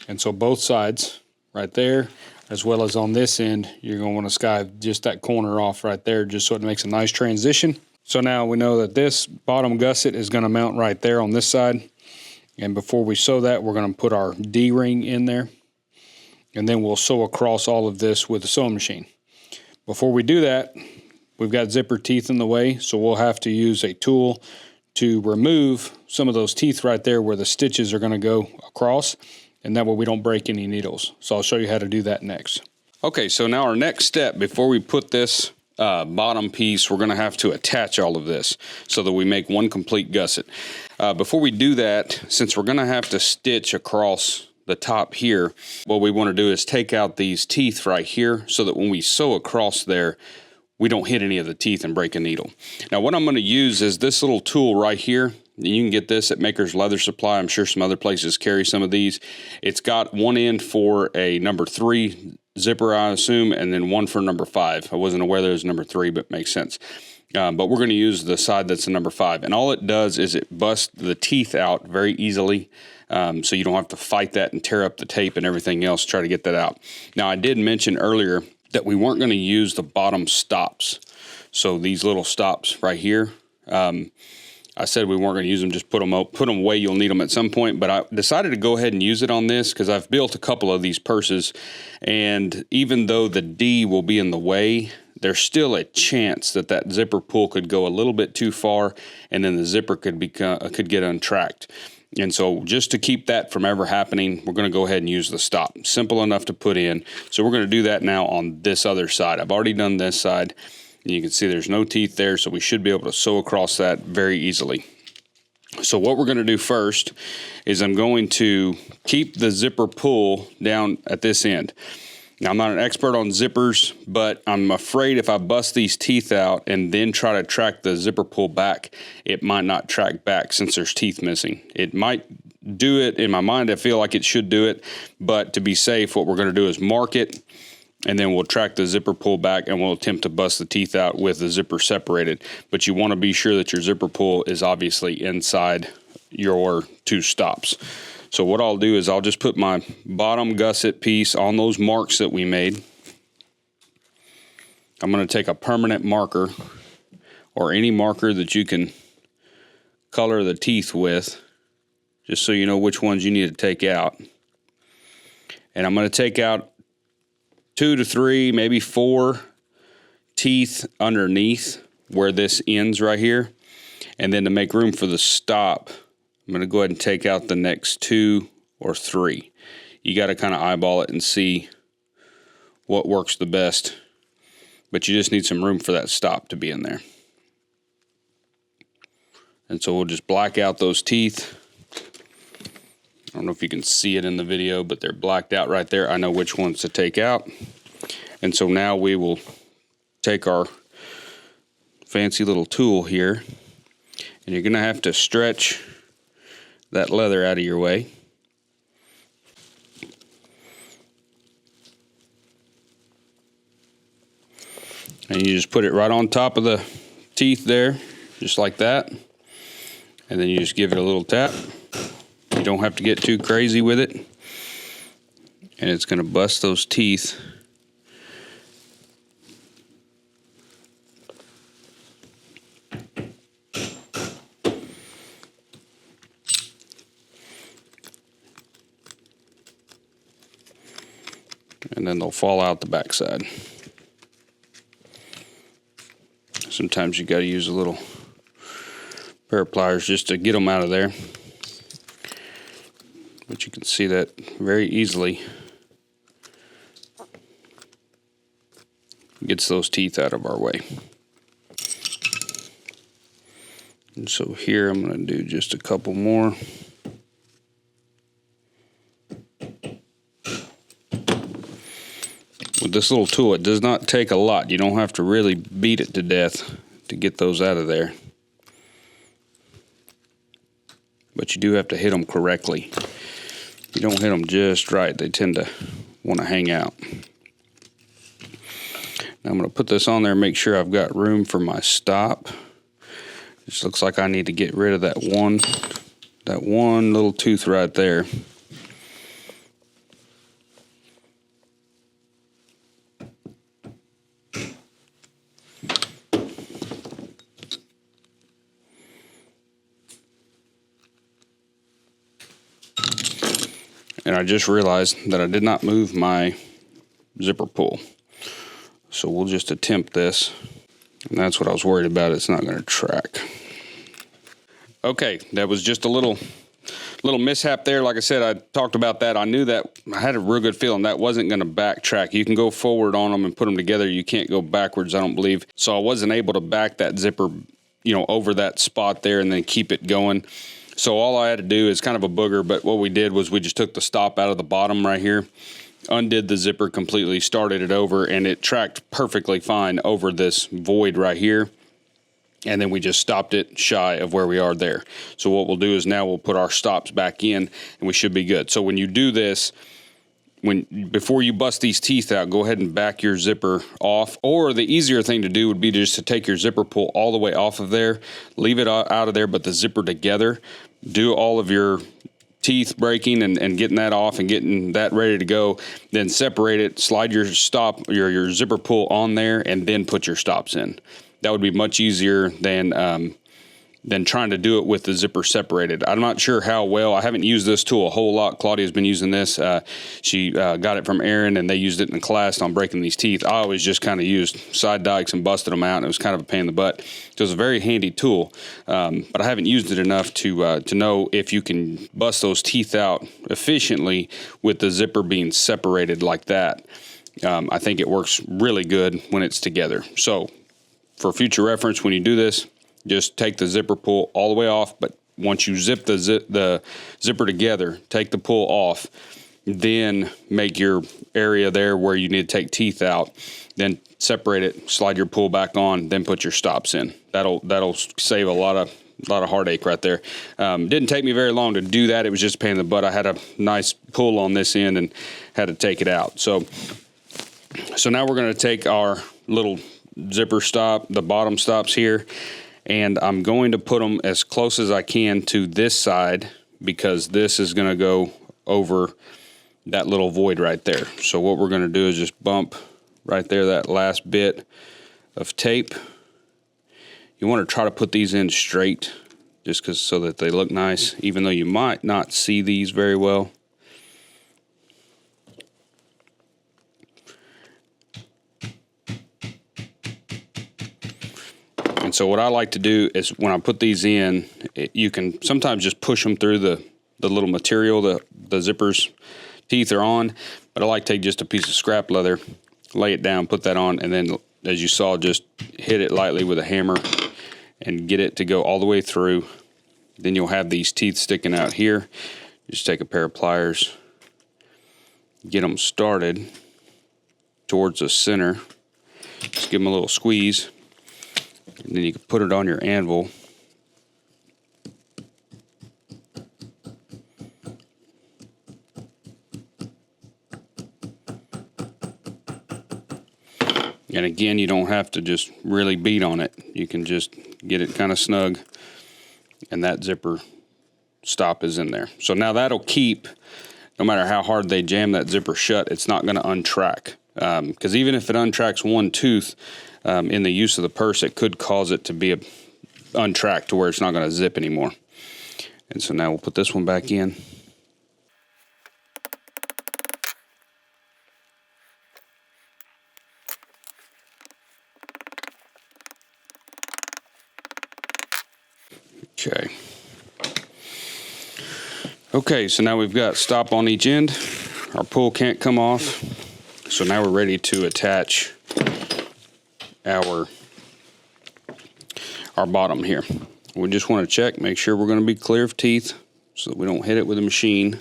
And so both sides right there, as well as on this end, you're going to want to skive just that corner off right there, just so it makes a nice transition. So now we know that this bottom gusset is going to mount right there on this side, and before we sew that, we're going to put our D-ring in there, and then we'll sew across all of this with the sewing machine. Before we do that, we've got zipper teeth in the way, so we'll have to use a tool to remove some of those teeth right there where the stitches are going to go across, and that way we don't break any needles. So I'll show you how to do that next. Okay, so now our next step, before we put this bottom piece, we're going to have to attach all of this so that we make one complete gusset. Before we do that, since we're going to have to stitch across the top here, what we want to do is take out these teeth right here so that when we sew across there, we don't hit any of the teeth and break a needle. Now what I'm going to use is this little tool right here. You can get this at Maker's Leather Supply. I'm sure some other places carry some of these. It's got one end for a number 3 zipper, I assume, and then one for number 5. I wasn't aware there was number 3, but makes sense. But we're going to use the side that's a number 5. And all it does is it busts the teeth out very easily. So you don't have to fight that and tear up the tape and everything else to try to get that out. Now I did mention earlier that we weren't going to use the bottom stops. So these little stops right here, I said we weren't going to use them, just put them away. You'll need them at some point, but I decided to go ahead and use it on this because I've built a couple of these purses, and even though the D will be in the way, there's still a chance that that zipper pull could go a little bit too far, and then the zipper could get untracked. And so just to keep that from ever happening, we're going to go ahead and use the stop. Simple enough to put in. So we're going to do that now on this other side. I've already done this side. And you can see there's no teeth there, so we should be able to sew across that very easily. So what we're going to do first is I'm going to keep the zipper pull down at this end. Now, I'm not an expert on zippers, but I'm afraid if I bust these teeth out and then try to track the zipper pull back, it might not track back since there's teeth missing. It might do it. In my mind, I feel like it should do it, but to be safe, what we're going to do is mark it, and then we'll track the zipper pull back, and we'll attempt to bust the teeth out with the zipper separated. But you want to be sure that your zipper pull is obviously inside your 2 stops. So what I'll do is I'll just put my bottom gusset piece on those marks that we made. I'm going to take a permanent marker, or any marker that you can color the teeth with, just so you know which ones you need to take out. And I'm going to take out 2 to 3, maybe 4 teeth underneath where this ends right here. And then to make room for the stop, I'm going to go ahead and take out the next 2 or 3. You got to kind of eyeball it and see what works the best. But you just need some room for that stop to be in there. And so we'll just black out those teeth. I don't know if you can see it in the video, but they're blacked out right there. I know which ones to take out. And so now we will take our fancy little tool here, and you're going to have to stretch that leather out of your way. And you just put it right on top of the teeth there, just like that. And then you just give it a little tap. You don't have to get too crazy with it. And it's going to bust those teeth. And then they'll fall out the backside. Sometimes you got to use a little pair of pliers just to get them out of there. But you can see that very easily gets those teeth out of our way. And so here I'm going to do just a couple more. With this little tool, it does not take a lot. You don't have to really beat it to death to get those out of there. But you do have to hit them correctly. If you don't hit them just right, they tend to want to hang out. Now I'm going to put this on there and make sure I've got room for my stop. This looks like I need to get rid of that one little tooth right there. And I just realized that I did not move my zipper pull. So we'll just attempt this. And that's what I was worried about. It's not going to track. Okay, that was just a little mishap there. Like I said, I talked about that. I knew that. I had a real good feeling that wasn't going to backtrack. You can go forward on them and put them together. You can't go backwards, I don't believe. So I wasn't able to back that zipper, over that spot there and then keep it going. So all I had to do is kind of a booger, but what we did was we just took the stop out of the bottom right here, undid the zipper completely, started it over, and it tracked perfectly fine over this void right here. And then we just stopped it shy of where we are there. So what we'll do is now we'll put our stops back in, and we should be good. So when you do this, before you bust these teeth out, go ahead and back your zipper off. Or the easier thing to do would be just to take your zipper pull all the way off of there, leave it out of there, but the zipper together. Do all of your teeth breaking and getting that off and getting that ready to go. Then separate it, slide your your zipper pull on there, and then put your stops in. That would be much easier than trying to do it with the zipper separated. I'm not sure how well. I haven't used this tool a whole lot. Claudia's been using this. She got it from Aaron, and they used it in class on breaking these teeth. I always just kind of used side dikes and busted them out, and it was kind of a pain in the butt. So it's a very handy tool, but I haven't used it enough to know if you can bust those teeth out efficiently with the zipper being separated like that. I think it works really good when it's together. So for future reference, when you do this, just take the zipper pull all the way off, but once you zip the zipper together, take the pull off, then make your area there where you need to take teeth out, then separate it, slide your pull back on, then put your stops in. That'll save a lot of heartache right there. Didn't take me very long to do that. It was just a pain in the butt. I had a nice pull on this end and had to take it out. So now we're going to take our little zipper stop, the bottom stops here, and I'm going to put them as close as I can to this side because this is going to go over that little void right there. So what we're going to do is just bump right there, that last bit of tape. You want to try to put these in straight, just so that they look nice, even though you might not see these very well. And so what I like to do is when I put these in, you can sometimes just push them through the little material the zipper's teeth are on, but I like to take just a piece of scrap leather, lay it down, put that on, and then, as you saw, just hit it lightly with a hammer and get it to go all the way through. Then you'll have these teeth sticking out here. Just take a pair of pliers, get them started towards the center, just give them a little squeeze, and then you can put it on your anvil. And again, you don't have to just really beat on it. You can just get it kind of snug, and that zipper stop is in there. So now that'll keep, no matter how hard they jam that zipper shut, it's not going to untrack. Because even if it untracks one tooth in the use of the purse, it could cause it to be untracked to where it's not going to zip anymore. And so now we'll put this one back in. Okay, so now we've got stop on each end. Our pull can't come off. So now we're ready to attach our bottom here. We just want to check, make sure we're going to be clear of teeth so that we don't hit it with a machine.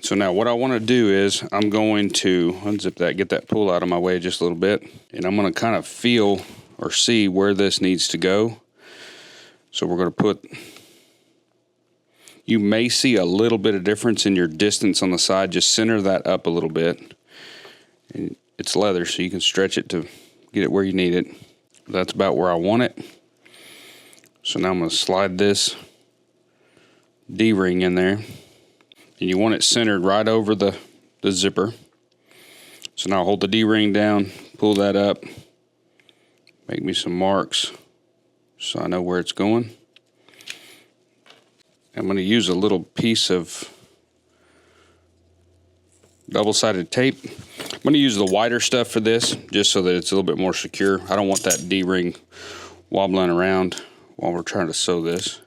So now what I want to do is I'm going to unzip that, get that pull out of my way just a little bit, and I'm going to kind of feel or see where this needs to go. So we're going to put, you may see a little bit of difference in your distance on the side. Just center that up a little bit. And it's leather, so you can stretch it to get it where you need it. That's about where I want it. So now I'm going to slide this D-ring in there. And you want it centered right over the zipper. So now I'll hold the D-ring down, pull that up, make me some marks so I know where it's going. I'm going to use a little piece of double-sided tape. I'm going to use the wider stuff for this, just so that it's a little bit more secure. I don't want that D-ring wobbling around while we're trying to sew this.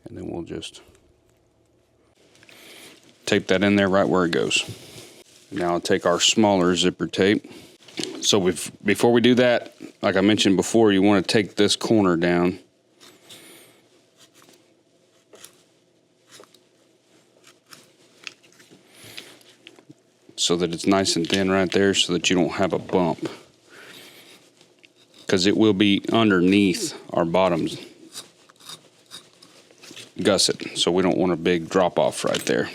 And then we'll just tape that in there right where it goes. Now I'll take our smaller zipper tape. So before we do that, like I mentioned before, you want to take this corner down. So that it's nice and thin right there, so that you don't have a bump. Because it will be underneath our bottom gusset, so we don't want a big drop off right there.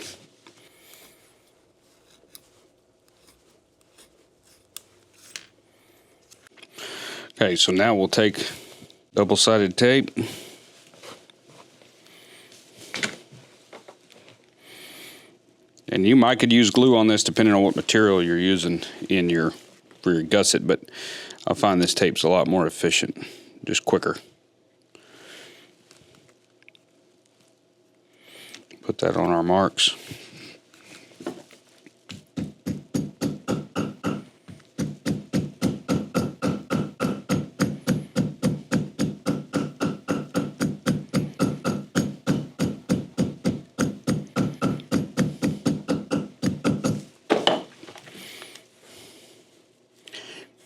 Okay, so now we'll take double-sided tape. And you could use glue on this depending on what material you're using for your gusset, but I find this tape's a lot more efficient, just quicker. Put that on our marks.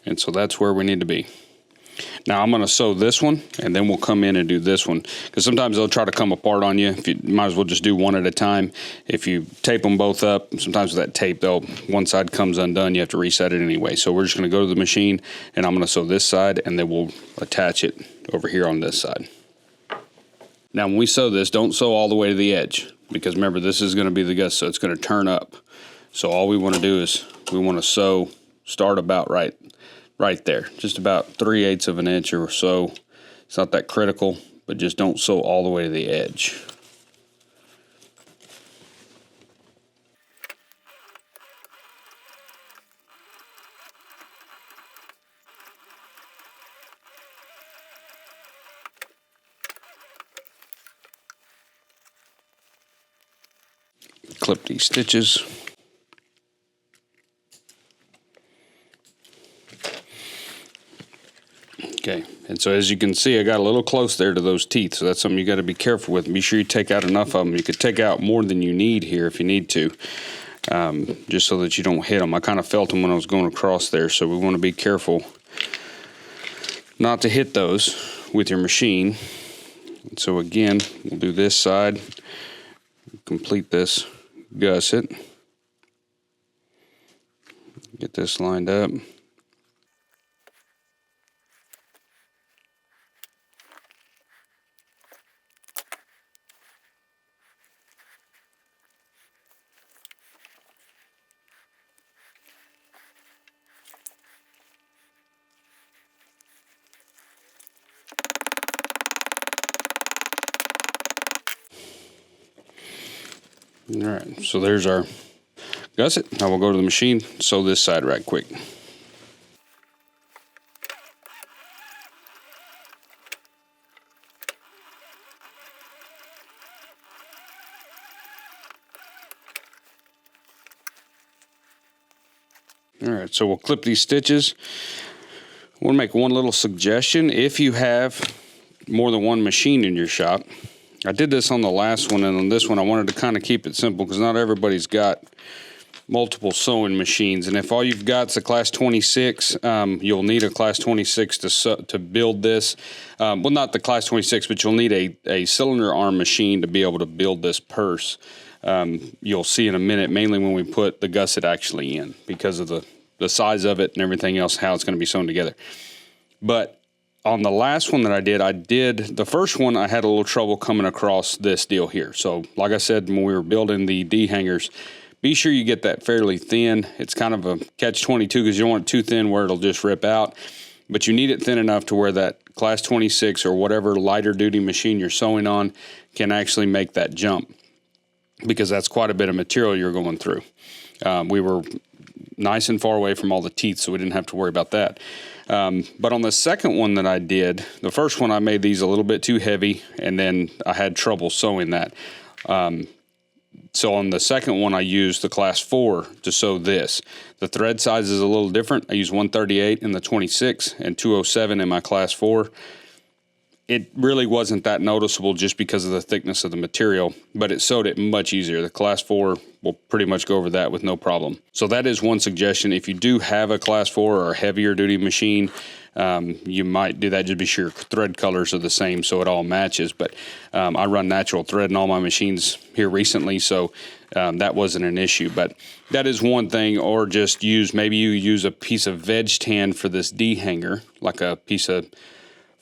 And so that's where we need to be. Now I'm going to sew this one, and then we'll come in and do this one, because sometimes they'll try to come apart on you. You might as well just do one at a time. If you tape them both up, sometimes with that tape, one side comes undone. You have to reset it anyway. So we're just going to go to the machine, and I'm going to sew this side, and then we'll attach it over here on this side. Now when we sew this, don't sew all the way to the edge, because remember, this is going to be the gusset, so it's going to turn up. So all we want to do is we want to start about right there, just about 3/8 of an inch or so It's not that critical, but just don't sew all the way to the edge. Clip these stitches. Okay, and so as you can see, I got a little close there to those teeth, so that's something you got to be careful with. Be sure you take out enough of them. You could take out more than you need here if you need to, just so that you don't hit them. I kind of felt them when I was going across there, so we want to be careful not to hit those with your machine. And so again, we'll do this side, complete this gusset, get this lined up. All right, so there's our gusset. Now we'll go to the machine, sew this side right quick. All right, so we'll clip these stitches. I want to make one little suggestion. If you have more than one machine in your shop, I did this on the last one, and on this one I wanted to kind of keep it simple because not everybody's got multiple sewing machines. And if all you've got is a class 26, you'll need a class 26 to build this. Well, not the class 26, but you'll need a cylinder arm machine to be able to build this purse. You'll see in a minute, mainly when we put the gusset actually in, because of the size of it and everything else, how it's going to be sewn together. But on the last one that I did the first one, I had a little trouble coming across this deal here. So like I said, when we were building the D hangers, be sure you get that fairly thin. It's kind of a catch-22 because you don't want it too thin where it'll just rip out. But you need it thin enough to where that class 26 or whatever lighter duty machine you're sewing on can actually make that jump, because that's quite a bit of material you're going through. We were nice and far away from all the teeth, so we didn't have to worry about that. But on the second one that I did, the first one I made these a little bit too heavy, and then I had trouble sewing that. So on the second one, I used the class 4 to sew this. The thread size is a little different. I use 138 in the 26 and 207 in my class 4. It really wasn't that noticeable just because of the thickness of the material, but it sewed it much easier. The class 4 will pretty much go over that with no problem. So that is one suggestion. If you do have a class 4 or a heavier duty machine, you might do that. Just be sure your thread colors are the same so it all matches. But I run natural thread in all my machines here recently, so that wasn't an issue. But that is one thing. Or just maybe you use a piece of veg tan for this D hanger, like a piece of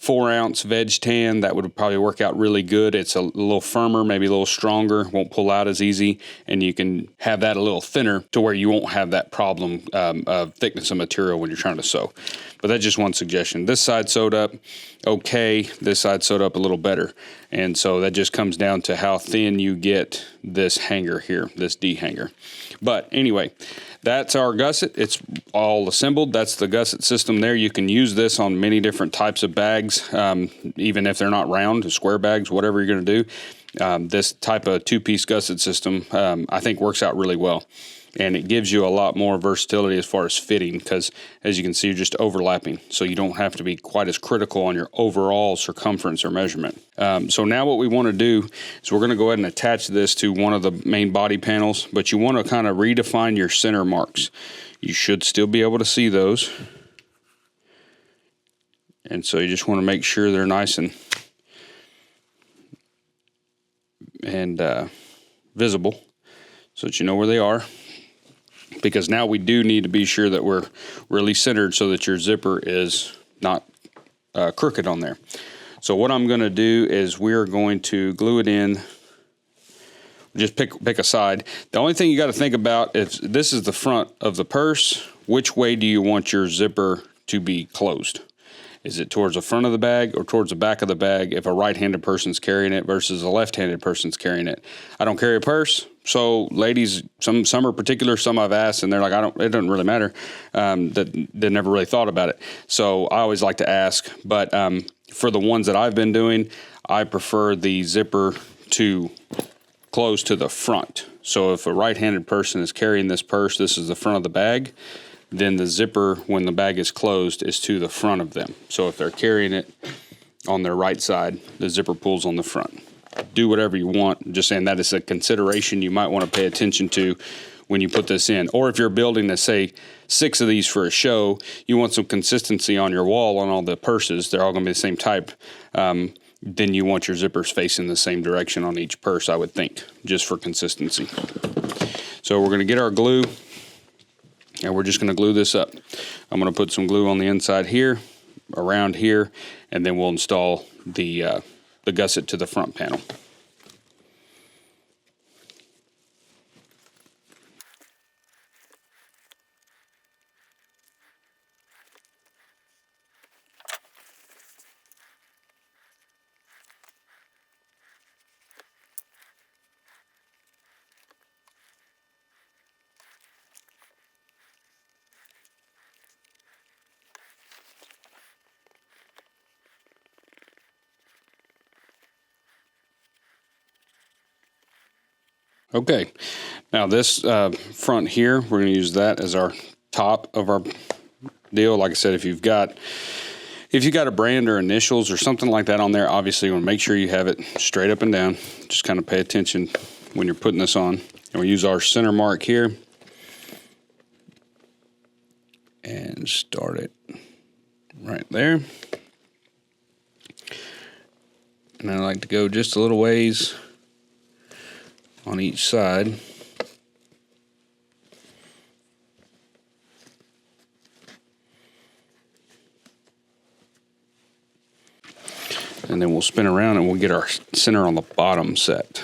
4-ounce veg tan. That would probably work out really good. It's a little firmer, maybe a little stronger, won't pull out as easy, and you can have that a little thinner to where you won't have that problem of thickness of material when you're trying to sew. But that's just one suggestion. This side sewed up okay, this side sewed up a little better, and so that just comes down to how thin you get this hanger here, this D hanger. But anyway, that's our gusset. It's all assembled. That's the gusset system there. You can use this on many different types of bags, even if they're not round, square bags, whatever you're going to do. This type of two-piece gusset system, I think, works out really well. And it gives you a lot more versatility as far as fitting, because as you can see, you're just overlapping. So you don't have to be quite as critical on your overall circumference or measurement. So now what we want to do is we're going to go ahead and attach this to one of the main body panels, but you want to kind of redefine your center marks. You should still be able to see those. And so you just want to make sure they're nice and visible so that you know where they are. Because now we do need to be sure that we're really centered so that your zipper is not crooked on there. So what I'm going to do is we're going to glue it in. Just pick a side. The only thing you got to think about is this is the front of the purse. Which way do you want your zipper to be closed? Is it towards the front of the bag or towards the back of the bag if a right-handed person's carrying it versus a left-handed person's carrying it? I don't carry a purse, so ladies, some are particular, some I've asked, and they're like, it doesn't really matter. That they never really thought about it. So I always like to ask, but for the ones that I've been doing, I prefer the zipper to close to the front. So if a right-handed person is carrying this purse, this is the front of the bag, then the zipper, when the bag is closed, is to the front of them. So if they're carrying it on their right side, the zipper pulls on the front. Do whatever you want. I'm just saying that is a consideration you might want to pay attention to when you put this in. Or if you're building, say, 6 of these for a show, you want some consistency on your wall on all the purses. They're all going to be the same type. Then you want your zippers facing the same direction on each purse, I would think, just for consistency. So we're going to get our glue. And we're just going to glue this up. I'm going to put some glue on the inside here, around here, and then we'll install the gusset to the front panel. Okay, now this front here, we're going to use that as our top of our deal. Like I said, if you've got a brand or initials or something like that on there, obviously you want to make sure you have it straight up and down. Just kind of pay attention when you're putting this on. And we use our center mark here and start it right there. And I like to go just a little ways on each side. And then we'll spin around and we'll get our center on the bottom set.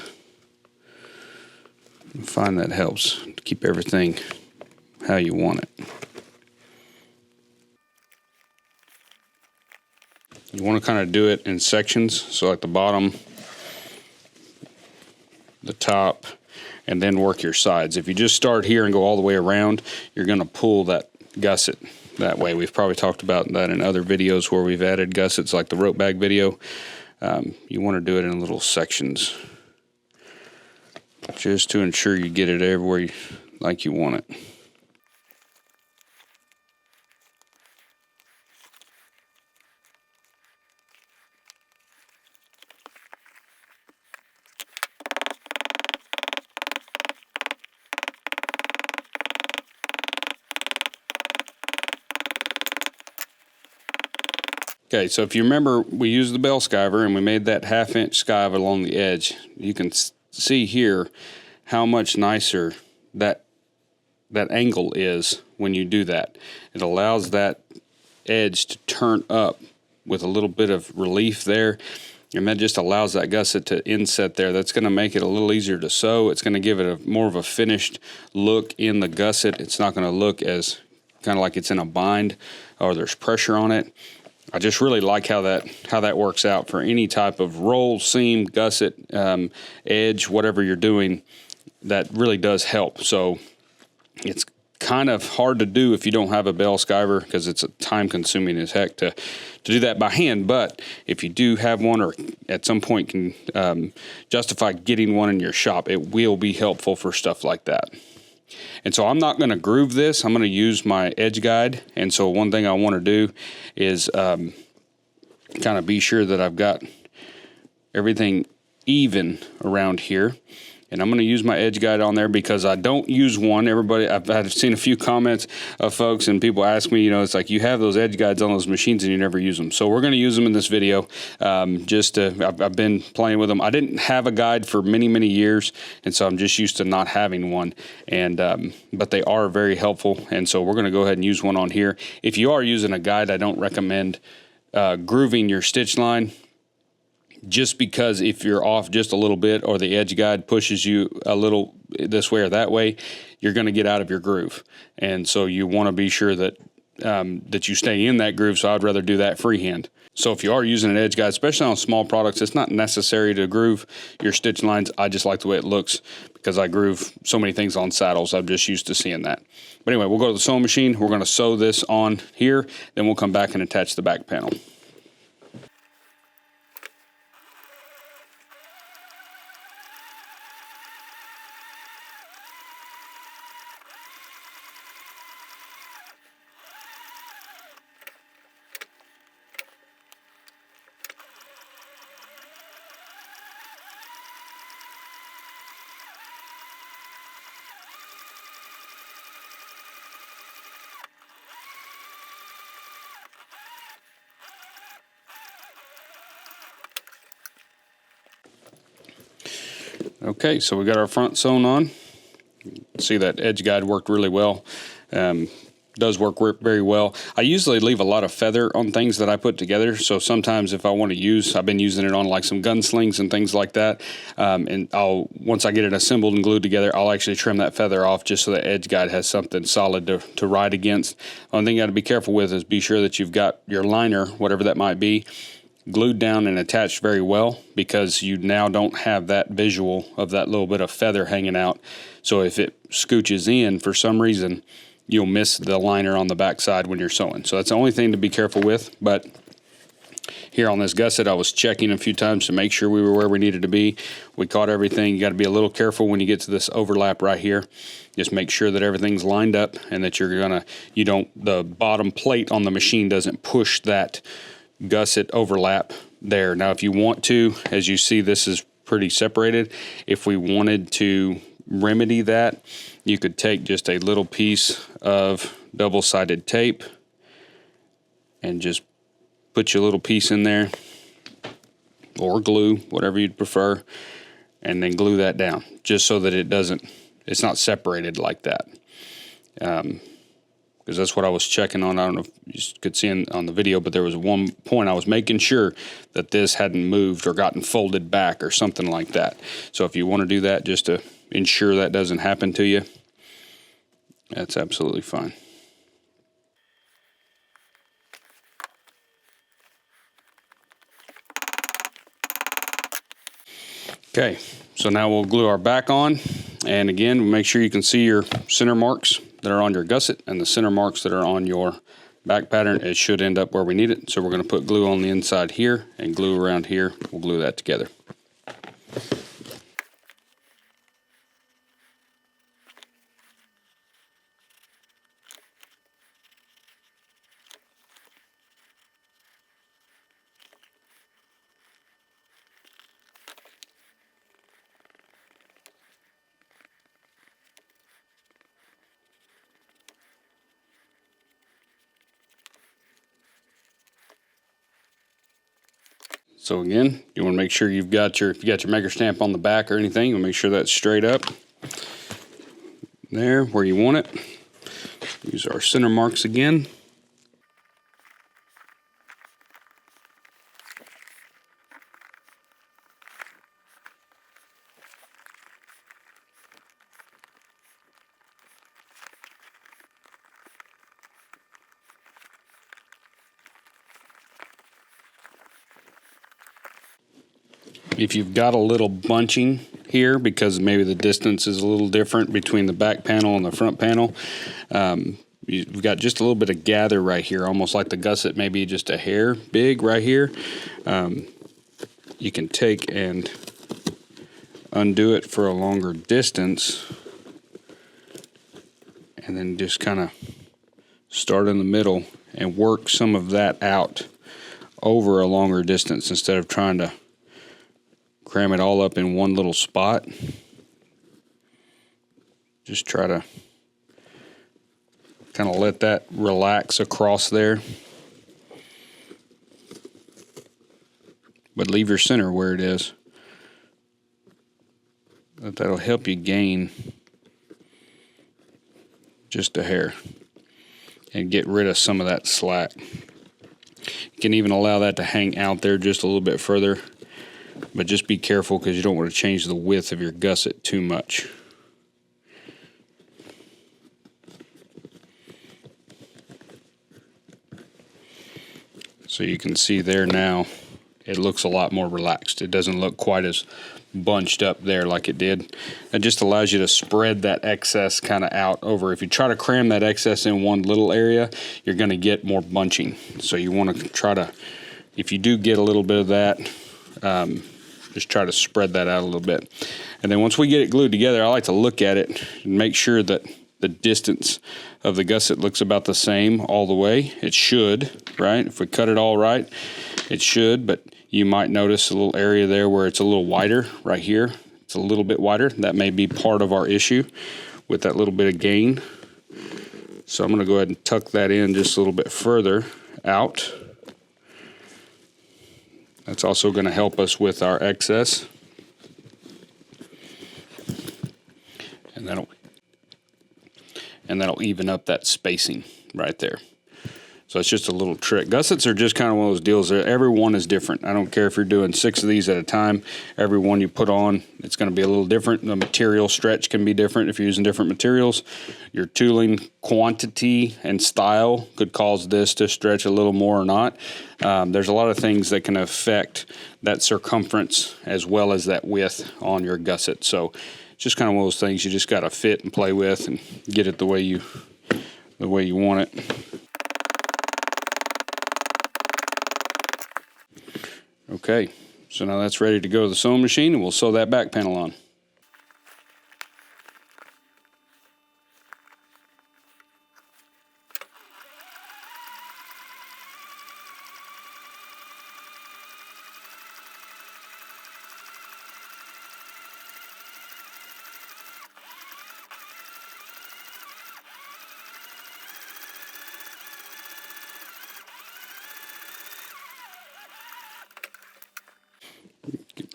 I find that helps to keep everything how you want it. You want to kind of do it in sections, so at the bottom, the top, and then work your sides. If you just start here and go all the way around, you're going to pull that gusset that way. We've probably talked about that in other videos where we've added gussets, like the rope bag video. You want to do it in little sections just to ensure you get it everywhere like you want it. Okay, so if you remember, we used the bell skiver and we made that 1/2-inch skive along the edge. You can see here how much nicer that angle is when you do that. It allows that edge to turn up with a little bit of relief there, and that just allows that gusset to inset there. That's going to make it a little easier to sew. It's going to give it more of a finished look in the gusset. It's not going to look as kind of like it's in a bind or there's pressure on it. I just really like how that works out for any type of roll, seam, gusset, edge, whatever you're doing. That really does help. So it's kind of hard to do if you don't have a bell skiver, because it's time consuming as heck to do that by hand. But if you do have one, or at some point can justify getting one in your shop, it will be helpful for stuff like that. And so I'm not going to groove this. I'm going to use my edge guide. And so one thing I want to do is kind of be sure that I've got everything even around here. And I'm going to use my edge guide on there because I don't use one. I've seen a few comments of folks and people ask me, it's like, you have those edge guides on those machines and you never use them. So we're going to use them in this video. I've been playing with them. I didn't have a guide for many, many years, and so I'm just used to not having one. And but they are very helpful, and so we're going to go ahead and use one on here. If you are using a guide, I don't recommend grooving your stitch line, just because if you're off just a little bit or the edge guide pushes you a little this way or that way, you're going to get out of your groove. And so you want to be sure that that you stay in that groove, so I'd rather do that freehand. So if you are using an edge guide, especially on small products, it's not necessary to groove your stitch lines. I just like the way it looks because I groove so many things on saddles. I'm just used to seeing that. But anyway, we'll go to the sewing machine. We're going to sew this on here. Then we'll come back and attach the back panel. Okay, so we got our front sewn on. See, that edge guide worked really well. Does work very well. I usually leave a lot of feather on things that I put together, so sometimes if I want to use, I've been using it on like some gunslings and things like that, and once I get it assembled and glued together, I'll actually trim that feather off just so the edge guide has something solid to ride against. One thing you got to be careful with is be sure that you've got your liner, whatever that might be, glued down and attached very well, because you now don't have that visual of that little bit of feather hanging out. So if it scooches in for some reason, you'll miss the liner on the back side when you're sewing. So that's the only thing to be careful with. But here on this gusset, I was checking a few times to make sure we were where we needed to be. We caught everything. You got to be a little careful when you get to this overlap right here. Just make sure that everything's lined up and that the bottom plate on the machine doesn't push that gusset overlap there. Now, if you want to, as you see, this is pretty separated. If we wanted to remedy that, you could take just a little piece of double-sided tape and just put your little piece in there, or glue, whatever you'd prefer, and then glue that down, just so that it's not separated like that. Because that's what I was checking on. I don't know if you could see on the video, but there was one point I was making sure that this hadn't moved or gotten folded back or something like that. So if you want to do that just to ensure that doesn't happen to you, that's absolutely fine. Okay, so now we'll glue our back on, and again, make sure you can see your center marks that are on your gusset and the center marks that are on your back pattern. It should end up where we need it. So we're going to put glue on the inside here and glue around here. We'll glue that together. So again, you want to make sure if you got your maker stamp on the back or anything, you want to make sure that's straight up there where you want it. Use our center marks again. If you've got a little bunching here, because maybe the distance is a little different between the back panel and the front panel, you've got just a little bit of gather right here, almost like the gusset maybe just a hair big right here. You can take and undo it for a longer distance, and then just kind of start in the middle and work some of that out over a longer distance instead of trying to cram it all up in one little spot. Just try to kind of let that relax across there, but leave your center where it is. That'll help you gain just a hair and get rid of some of that slack. You can even allow that to hang out there just a little bit further, but just be careful because you don't want to change the width of your gusset too much. So you can see there now, it looks a lot more relaxed. It doesn't look quite as bunched up there like it did. It just allows you to spread that excess kind of out over. If you try to cram that excess in one little area, you're going to get more bunching. So you want to try to, if you do get a little bit of that, just try to spread that out a little bit. And then once we get it glued together, I like to look at it and make sure that the distance of the gusset looks about the same all the way. It should, right? If we cut it all right, it should, but you might notice a little area there where it's a little wider right here. It's a little bit wider. That may be part of our issue with that little bit of gain. So I'm going to go ahead and tuck that in just a little bit further out. That's also going to help us with our excess. And that'll even up that spacing right there. So it's just a little trick. Gussets are just kind of one of those deals. Every one is different. I don't care if you're doing 6 of these at a time. Every one you put on, it's going to be a little different. The material stretch can be different if you're using different materials. Your tooling quantity and style could cause this to stretch a little more or not. There's a lot of things that can affect that circumference as well as that width on your gusset. So it's just kind of one of those things you just got to fit and play with and get it the way you want it. Okay, so now that's ready to go to the sewing machine, and we'll sew that back panel on.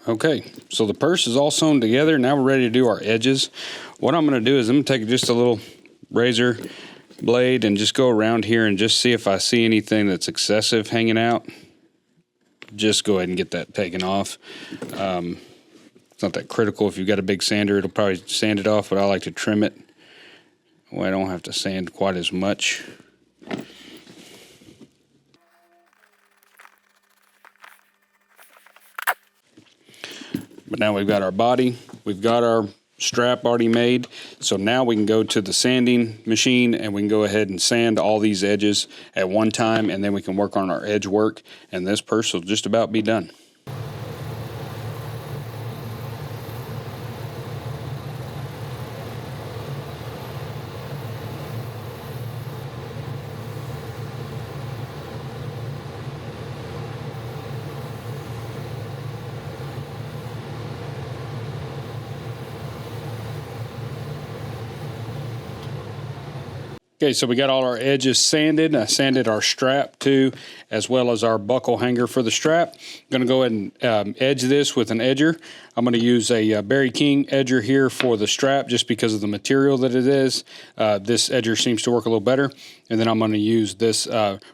Okay, so the purse is all sewn together. Now we're ready to do our edges. What I'm going to do is I'm going to take just a little razor blade and just go around here and just see if I see anything that's excessive hanging out. Just go ahead and get that taken off. It's not that critical. If you've got a big sander, it'll probably sand it off, but I like to trim it. Well, I don't have to sand quite as much. But now we've got our body, we've got our strap already made, so now we can go to the sanding machine and we can go ahead and sand all these edges at one time, and then we can work on our edge work, and this purse will just about be done. Okay, so we got all our edges sanded. I sanded our strap too, as well as our buckle hanger for the strap. I'm going to go ahead and edge this with an edger. I'm going to use a Berry King edger here for the strap just because of the material that it is. This edger seems to work a little better. And then I'm going to use this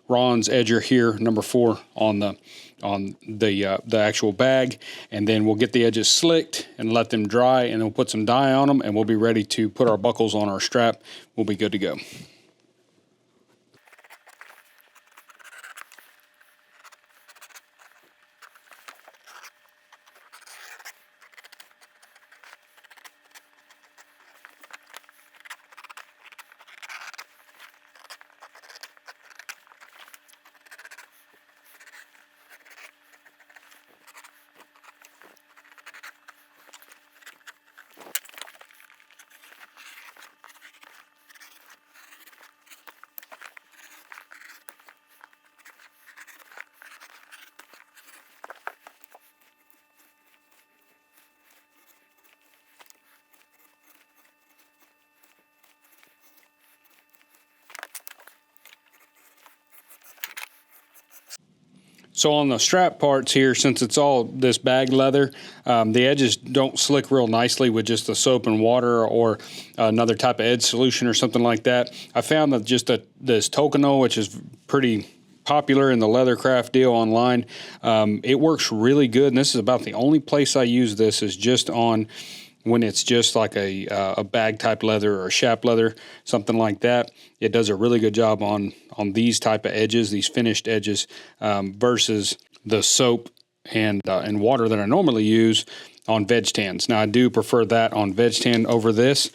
Ron's edger here, number 4 on the actual bag, and then we'll get the edges slicked and let them dry, and then we'll put some dye on them, and we'll be ready to put our buckles on our strap. We'll be good to go. So on the strap parts here, since it's all this bag leather, the edges don't slick real nicely with just the soap and water or another type of edge solution or something like that. I found that just this Tokeno, which is pretty popular in the leathercraft deal online, it works really good. And this is about the only place I use this is just on when it's just like a bag type leather or a shap leather, something like that. It does a really good job on these type of edges, these finished edges, versus the soap and water that I normally use on veg tans. Now I do prefer that on veg tan over this,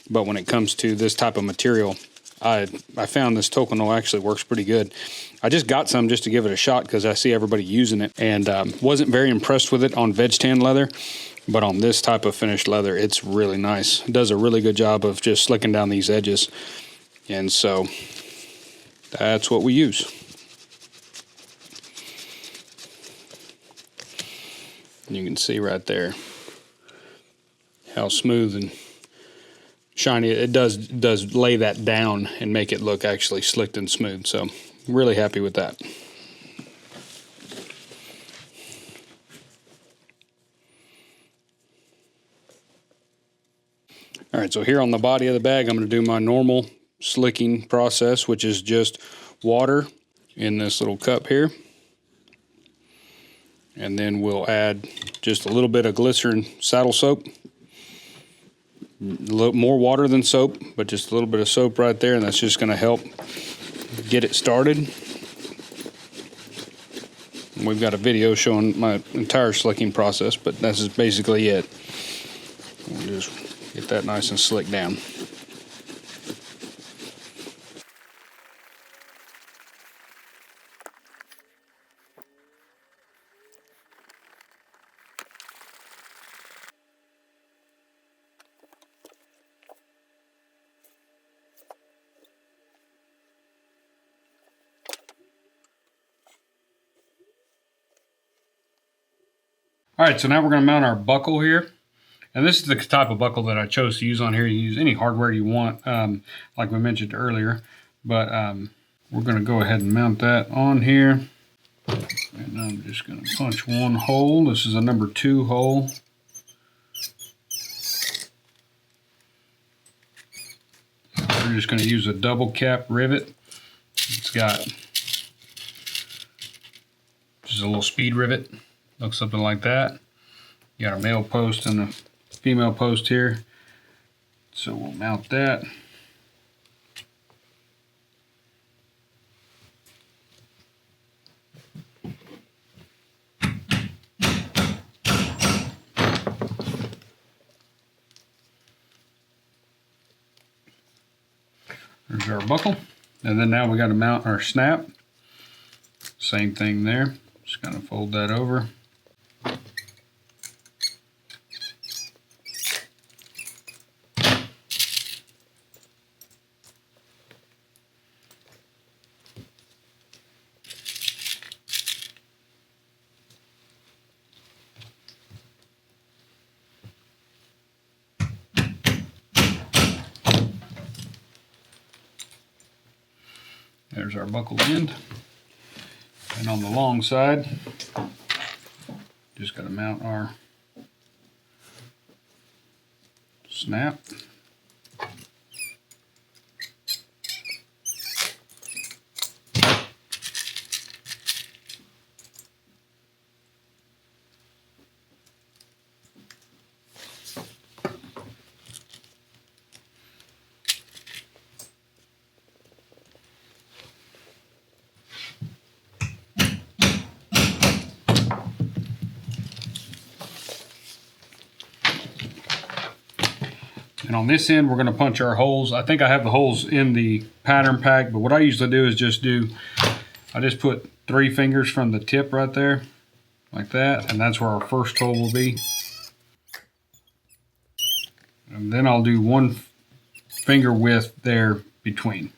but when it comes to this type of material, I found this Tokonole actually works pretty good. I just got some just to give it a shot because I see everybody using it, and wasn't very impressed with it on veg tan leather, but on this type of finished leather, it's really nice. It does a really good job of just slicking down these edges, and so that's what we use. And you can see right there how smooth and shiny it does lay that down and make it look actually slicked and smooth. So really happy with that. All right, so here on the body of the bag, I'm going to do my normal slicking process, which is just water in this little cup here. And then we'll add just a little bit of glycerin saddle soap. A little more water than soap, but just a little bit of soap right there, and that's just going to help get it started. And we've got a video showing my entire slicking process, but this is basically it. We'll just get that nice and slick down. All right, so now we're going to mount our buckle here. And this is the type of buckle that I chose to use on here. You use any hardware you want, like we mentioned earlier. But we're going to go ahead and mount that on here. And I'm just going to punch one hole. This is a number 2 hole. We're just going to use a double cap rivet. It's got just a little speed rivet. Looks something like that. You got a male post and a female post here. So we'll mount that. There's our buckle. And then now we got to mount our snap. Same thing there. Just kind of fold that over. There's our buckle end. And on the long side, just got to mount our snap. And on this end, we're going to punch our holes. I think I have the holes in the pattern pack, but what I usually do is I just put 3 fingers from the tip right there, like that, and that's where our first hole will be. And then I'll do 1 finger width there between.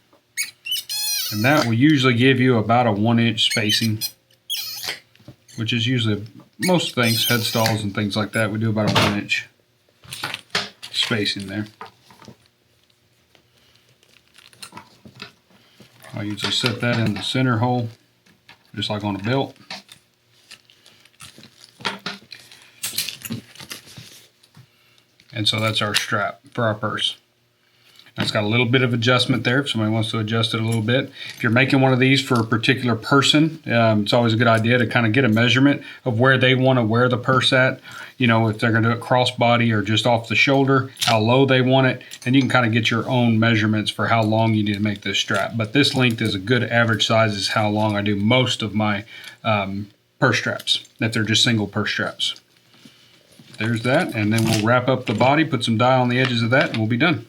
And that will usually give you about a 1-inch spacing, which is usually most things, headstalls and things like that, we do about a 1-inch spacing there. I usually set that in the center hole, just like on a belt. And so that's our strap for our purse. It's got a little bit of adjustment there if somebody wants to adjust it a little bit. If you're making one of these for a particular person, it's always a good idea to kind of get a measurement of where they want to wear the purse at. You know, if they're going to do it crossbody or just off the shoulder, how low they want it, and you can kind of get your own measurements for how long you need to make this strap. But this length is a good average size, is how long I do most of my purse straps, if they're just single purse straps. There's that, and then we'll wrap up the body, put some dye on the edges of that, and we'll be done.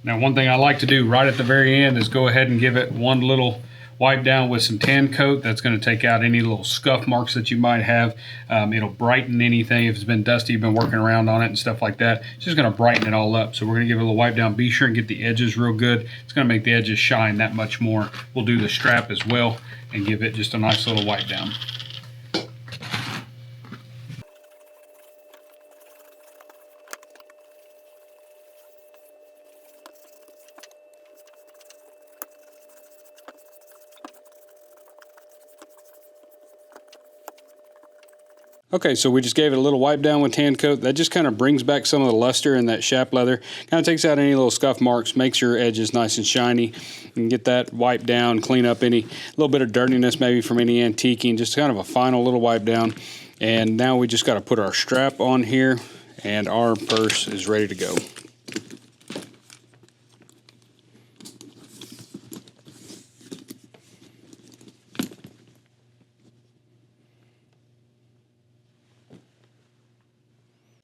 Now, one thing I like to do right at the very end is go ahead and give it one little wipe down with some tan coat. That's going to take out any little scuff marks that you might have. It'll brighten anything if it's been dusty, you've been working around on it and stuff like that. It's just going to brighten it all up. So we're going to give it a little wipe down. Be sure and get the edges real good. It's going to make the edges shine that much more. We'll do the strap as well and give it just a nice little wipe down. Okay, so we just gave it a little wipe down with tan coat. That just kind of brings back some of the luster in that shaft leather. Kind of takes out any little scuff marks, makes your edges nice and shiny. You can get that wiped down, clean up any little bit of dirtiness maybe from any antiquing, just kind of a final little wipe down. And now we just got to put our strap on here and our purse is ready to go.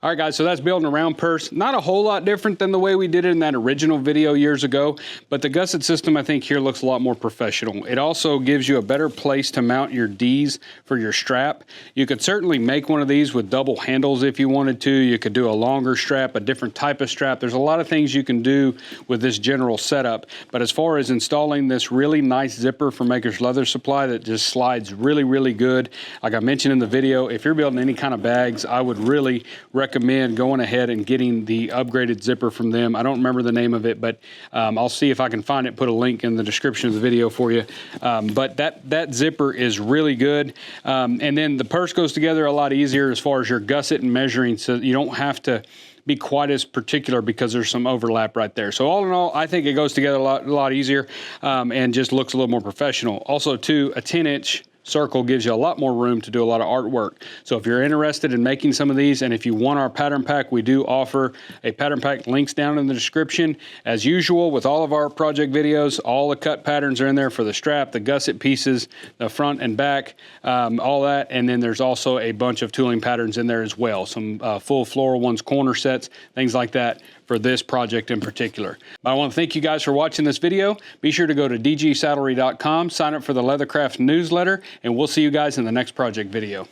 All right, guys, so that's building a round purse. Not a whole lot different than the way we did it in that original video years ago, but the gusset system, I think, here looks a lot more professional. It also gives you a better place to mount your Ds for your strap. You could certainly make one of these with double handles if you wanted to. You could do a longer strap, a different type of strap. There's a lot of things you can do with this general setup, but as far as installing this really nice zipper from Maker's Leather Supply that just slides really, really good, like I mentioned in the video, if you're building any kind of bags, I would really recommend going ahead and getting the upgraded zipper from them. I don't remember the name of it, but I'll see if I can find it, put a link in the description of the video for you. But that zipper is really good. And then the purse goes together a lot easier as far as your gusset and measuring, so you don't have to be quite as particular because there's some overlap right there. So all in all, I think it goes together a lot easier and just looks a little more professional. Also, too, a 10-inch circle gives you a lot more room to do a lot of artwork. So if you're interested in making some of these, and if you want our pattern pack, we do offer a pattern pack. Links down in the description. As usual with all of our project videos, all the cut patterns are in there for the strap, the gusset pieces, the front and back, all that. And then there's also a bunch of tooling patterns in there as well. Some full floral ones, corner sets, things like that for this project in particular. But I want to thank you guys for watching this video. Be sure to go to dgsaddlery.com, sign up for the Leathercraft newsletter, and we'll see you guys in the next project video.